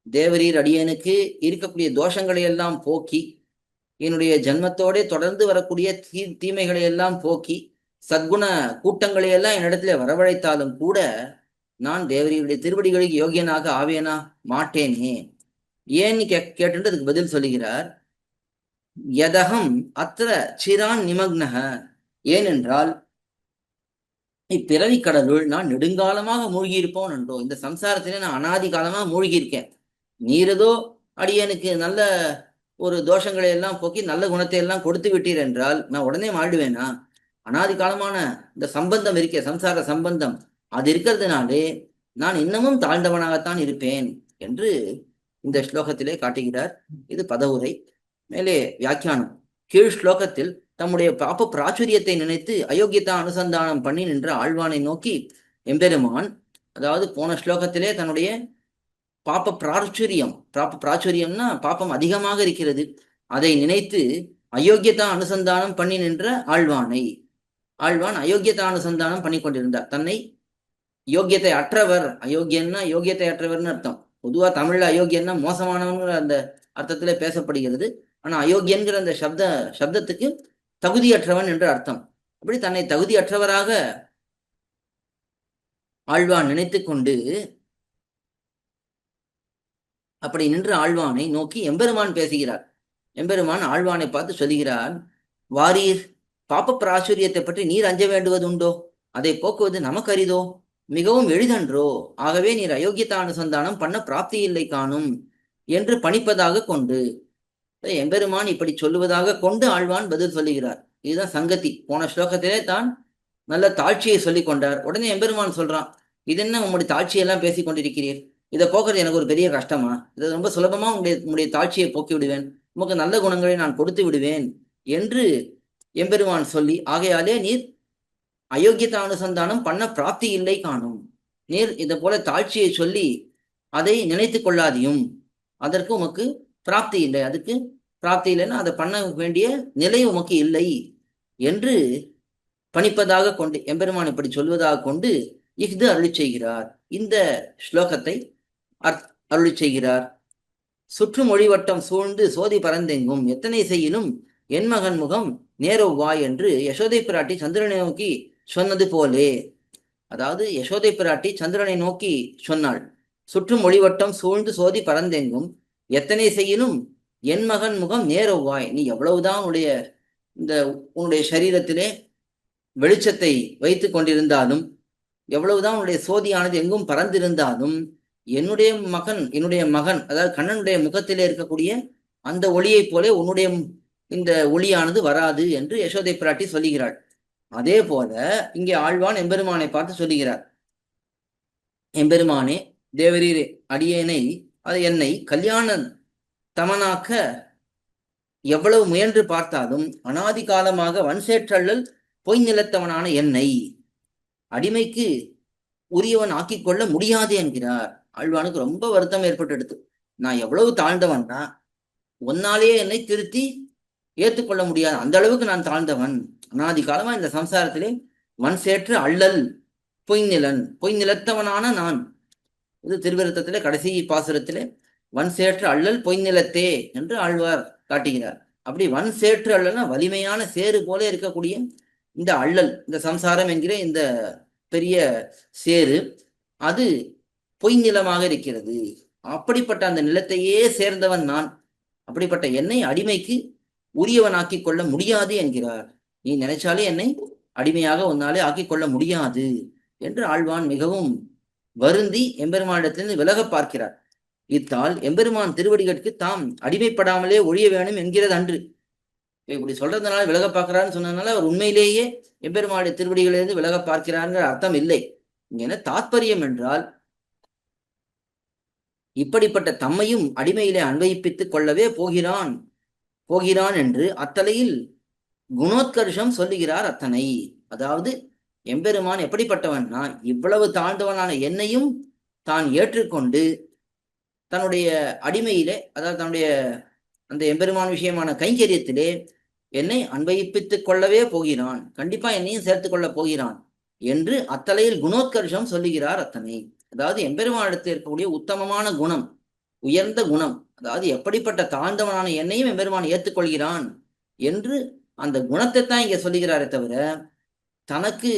தேவரீர் அடியனுக்கு இருக்கக்கூடிய தோஷங்களை எல்லாம் போக்கி, என்னுடைய ஜன்மத்தோட தொடர்ந்து வரக்கூடிய தீமைகளை எல்லாம் போக்கி, சத்குண கூட்டங்களை எல்லாம் என்னிடத்துல வரவழைத்தாலும் கூட நான் தேவரீருடைய திருவடிகளுக்கு யோகியனாக ஆவேனா? மாட்டேனே. ஏன்னு கேட்டு அதுக்கு பதில் சொல்லுகிறார். யதகம் அத்திர சிரான் நிமக்னஹ, ஏனென்றால் இப்பிறவி கடலுள் நான் நெடுங்காலமாக மூழ்கி இருப்போம் என்றோ. இந்த சம்சாரத்திலே நான் அனாதி காலமாக மூழ்கி இருக்கேன். நீரதோ அடியனுக்கு நல்ல ஒரு தோஷங்களை எல்லாம் போக்கி நல்ல குணத்தை எல்லாம் கொடுத்து விட்டீர் என்றால் நான் உடனே மாடுவேனா? அனாதி காலமான இந்த சம்பந்தம் இருக்க, சம்சார சம்பந்தம் அது இருக்கிறதுனாலே நான் இன்னமும் தாழ்ந்தவனாகத்தான் இருப்பேன் என்று இந்த ஸ்லோகத்திலே காட்டுகிறார். இது பதவுரை. மேலே வியாக்கியானம். கீழ் ஸ்லோகத்தில் தம்முடைய பாப்ப பிராச்சுரியத்தை நினைத்து அயோக்கியத்தா அனுசந்தானம் பண்ணி நின்ற ஆழ்வானை நோக்கி எம்பெருமான், அதாவது போன ஸ்லோகத்திலே தன்னுடைய பாப்ப பிராச்சுரியம்னா பாப்பம் அதிகமாக இருக்கிறது, அதை நினைத்து அயோக்கியத்தா அனுசந்தானம் பண்ணி நின்ற ஆழ்வானை, ஆழ்வான் அயோக்கியதானுசந்தானம் பண்ணி கொண்டிருந்தார். தன்னை யோக்கியத்தை அற்றவர், அயோக்கியன்னா யோக்கியத்தை அற்றவர்னு அர்த்தம். பொதுவா தமிழ்ல அயோக்கியன்னா மோசமானவங்கிற அந்த அர்த்தத்திலே பேசப்படுகிறது. ஆனா அயோக்கியன்கிற அந்த சப்தத்துக்கு தகுதியற்றவன் என்று அர்த்தம். அப்படி தன்னை தகுதியற்றவராக ஆழ்வான் நினைத்து கொண்டு அப்படி நின்று ஆழ்வானை நோக்கி எம்பெருமான் பேசுகிறார். எம்பெருமான் ஆழ்வானை பார்த்து சொல்லுகிறார், வாரீர், பாப்ப பிராசுரியத்தை பற்றி நீர் அஞ்ச வேண்டுவதுண்டோ? அதை போக்குவது நமக்கு அரிதோ? மிகவும் எளிதன்றோ? ஆகவே நீர் அயோக்கியதானுசந்தானம் பண்ண பிராப்தி இல்லை காணும் என்று பணிப்பதாக கொண்டு, எம்பெருமான் இப்படி சொல்லுவதாக கொண்டு ஆழ்வான் பதில் சொல்லுகிறார். இதுதான் சங்கதி. போன ஸ்லோகத்திலே தான் நல்ல தாட்சியை சொல்லி கொண்டார். உடனே எம்பெருமான் சொல்றான், இது என்ன உங்களுடைய தாட்சியெல்லாம் பேசி கொண்டிருக்கிறீர்? இதை போக்குறது எனக்கு ஒரு பெரிய கஷ்டமா? இதை ரொம்ப சுலபமா உங்களுடைய தாட்சியை போக்கி விடுவேன், உமக்கு நல்ல குணங்களை நான் கொடுத்து விடுவேன் என்று எம்பெருமான் சொல்லி, ஆகையாலே நீர் அயோக்கியதானுசந்தானம் பண்ண பிராப்தி இல்லை காணும். நீர் இதை போல தாட்சியை சொல்லி அதை நினைத்து கொள்ளாதியும், அதற்கு உமக்கு பிராப்தி இல்லை. அதுக்கு பிராப்தி இல்லைன்னா அதை பண்ண வேண்டிய நிலை உமக்கு இல்லை என்று பணிப்பதாக கொண்டு, எம்பெருமான் இப்படி சொல்வதாக கொண்டு இஃது அருளி செய்கிறார். இந்த ஸ்லோகத்தை அருளி செய்கிறார். சுற்று மொழிவட்டம் சூழ்ந்து சோதி பரந்தெங்கும் எத்தனை செய்யினும் என் மகன் முகம் நேரொவ்வா என்று யசோதை பிராட்டி சந்திரனை நோக்கி சொன்னது போலே. அதாவது யசோதை பிராட்டி சந்திரனை நோக்கி சொன்னாள், சுற்று மொழிவட்டம் சூழ்ந்து சோதி பரந்தெங்கும் எத்தனை செய்யினும் என் மகன் முகம் நேரொவ்வாய். நீ எவ்வளவுதான் உன்னுடைய சரீரத்திலே வெளிச்சத்தை வைத்து கொண்டிருந்தாலும், எவ்வளவுதான் உன்னுடைய சோதியானது எங்கும் பறந்திருந்தாலும், என்னுடைய மகன் அதாவது கண்ணனுடைய முகத்திலே இருக்கக்கூடிய அந்த ஒளியை போல உன்னுடைய இந்த ஒளியானது வராது என்று யசோதை பிராட்டி சொல்லுகிறாள். அதே போல இங்கே ஆழ்வான் எம்பெருமானை பார்த்து சொல்லுகிறார், எம்பெருமானே, தேவரீரே, அடியேனை என்னை கல்யாண தமனாக்க எவ்வளவு முயன்று பார்த்தாலும் அனாதி காலமாக வன்சேற்றள்ளல் பொய் நிலத்தவனான என்னை அடிமைக்கு உரியவன் ஆக்கிக் கொள்ள முடியாது என்கிறார். ஆழ்வானுக்கு ரொம்ப வருத்தம் ஏற்பட்டு, நான் எவ்வளவு தாழ்ந்தவன்னா ஒன்னாலேயே என்னை திருத்தி ஏற்றுக்கொள்ள முடியாது, அந்த அளவுக்கு நான் தாழ்ந்தவன். அனாதி காலமா இந்த சம்சாரத்திலே வன்சேற்று அள்ளல் பொய் நிலத்தவனான நான். இது திருவிருத்தத்திலே கடைசி பாசுரத்திலே வன்சேற்று அள்ளல் பொய் நிலத்தே என்று ஆழ்வார் காட்டுகிறார். அப்படி வன்சேற்று அள்ளல்னா வலிமையான சேறு போல இருக்கக்கூடிய இந்த அள்ளல், இந்த சம்சாரம் என்கிற இந்த பெரிய சேரு, அது பொய் நிலமாக இருக்கிறது. அப்படிப்பட்ட அந்த நிலத்தையே சேர்ந்தவன் நான். அப்படிப்பட்ட என்னை அடிமைக்கு உரியவனாக்கி கொள்ள முடியாது என்கிறார். நீ நினைச்சாலே என்னை அடிமையாக உன்னாலே ஆக்கிக் கொள்ள முடியாது என்று ஆழ்வான் மிகவும் வருந்தி எம்பெருமானிடத்திலிருந்து விலக பார்க்கிறார். இத்தால் எம்பெருமான் திருவடிகளுக்கு தாம் அடிமைப்படாமலே ஒழிய வேணும் என்கிறது அன்று. இப்படி சொல்றதுனால விலக பார்க்கிறான்னு சொன்னதுனால அவர் உண்மையிலேயே எம்பெருமானுடைய திருவடிகளிலிருந்து விலக பார்க்கிறார்ங்கிற அர்த்தம் இல்லை. இங்க என்ன தாத்பரியம் என்றால், இப்படிப்பட்ட தம்மையும் அடிமையிலே அன்வயிப்பித்துக் கொள்ளவே போகிறான் என்று அத்தலையில் குணோத்கர்ஷம் சொல்லுகிறார் அத்தனை. அதாவது எம்பெருமான் எப்படிப்பட்டவன்னா, இவ்வளவு தாழ்ந்தவனான என்னையும் தான் ஏற்றுக்கொண்டு தன்னுடைய அடிமையிலே, அதாவது தன்னுடைய அந்த எம்பெருமான் விஷயமான கைங்கரியத்திலே என்னை அன்வயிப்பித்துக் கொள்ளவே போகிறான், கண்டிப்பா என்னையும் சேர்த்துக் கொள்ள போகிறான் என்று அத்தலையில் குணோத்கர்ஷம் சொல்லுகிறார் அத்தனை. அதாவது எம்பெருமானிடத்தில் இருக்கக்கூடிய உத்தமமான குணம், உயர்ந்த குணம், அதாவது எப்படிப்பட்ட தாழ்ந்தவனான என்னையும் எம்பெருமான் ஏற்றுக்கொள்கிறான் என்று அந்த குணத்தை தான் இங்க சொல்லுகிறாரே தவிர, தனக்கு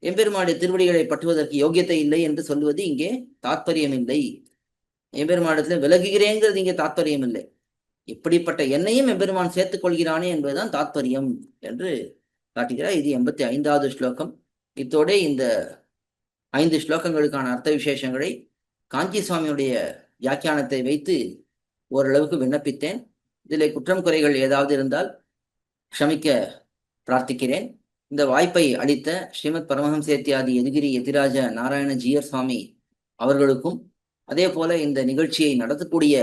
எம்பெருமானுடைய திருவடிகளை பற்றுவதற்கு யோகியத்தை இல்லை என்று சொல்லுவது இங்கே தாத்பரியம் இல்லை. எம்பெருமானிடத்துல விலகுகிறேங்கிறது இங்கே தாத்பரியம் இல்லை. இப்படிப்பட்ட என்னையும் எம்பெருமான் சேர்த்துக் கொள்கிறானே என்பதுதான் தாத்பரியம் என்று காட்டுகிறார். இது 85வது ஸ்லோகம். இத்தோட இந்த 5 ஸ்லோகங்களுக்கான அர்த்த விசேஷங்களை காஞ்சி சுவாமியுடைய வியாக்கியானத்தை வைத்து ஓரளவுக்கு விண்ணப்பித்தேன். இதில் குற்றம் குறைகள் ஏதாவது இருந்தால் க்ஷமிக்க பிரார்த்திக்கிறேன். இந்த வாய்ப்பை அளித்த ஸ்ரீமத் பரமஹம்சேத்யாதி யதுகிரி யதிராஜ நாராயண ஜீயர் சுவாமி அவர்களுக்கும், அதே போல இந்த நிகழ்ச்சியை நடத்தக்கூடிய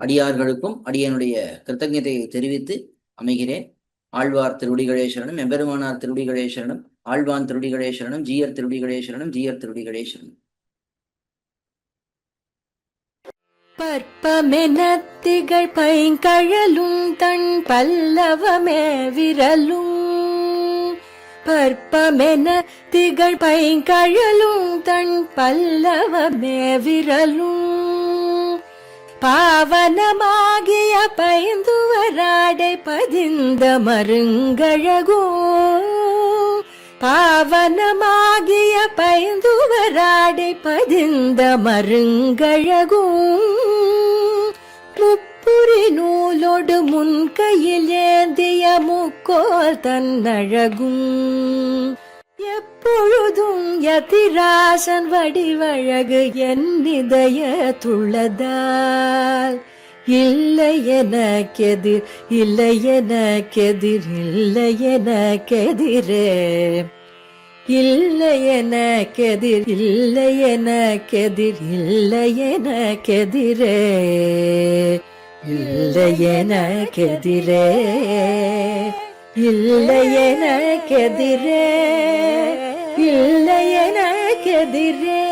அடியார்களுக்கும் அடியனுடைய கிருத்தஜதையை தெரிவித்து அமைகிறேன். ஆழ்வார் திருவடிகளே சரணம், எம்பெருமானார் திருவடிகளே சரணம், ஆழ்வான் திருவடிகளே சரணம், ஜீயர் திருவடிகளே சரணம், ஜீயர் திருவடிகளே சரணம். பற்பமெனத்திகள் பைங்கழலும் தன் பல்லவமே விரலும் பற்பமென திகழ் பைங்கழலும் தன் பல்லவமே விரலும் பாவனமாகிய பைந்துவராடை பதிந்த மருங்கழகும் பாவனமாகிய பைந்துவராடை பதிந்த மருங்கழகும் முப்புரி நூலோடு முன் கையில் ஏந்திய முக்கோல் தன்னழகும் எப்பொழுதும் யதிராசன் வடிவழகு என் இதயத்துள்ளதால் இல்லை எனக்கெதிர் இல்லை எனக்கெதிர் இல்லை எனக்கெதிரே இல்லை எனக்கெதிர் இல்லை எனக்கெதிர் இல்லை எனக்கெதிரே இல்லை எனக்கெதிரே இல்லை எனக்கெதிரே இல்லை எனக்கெதிரே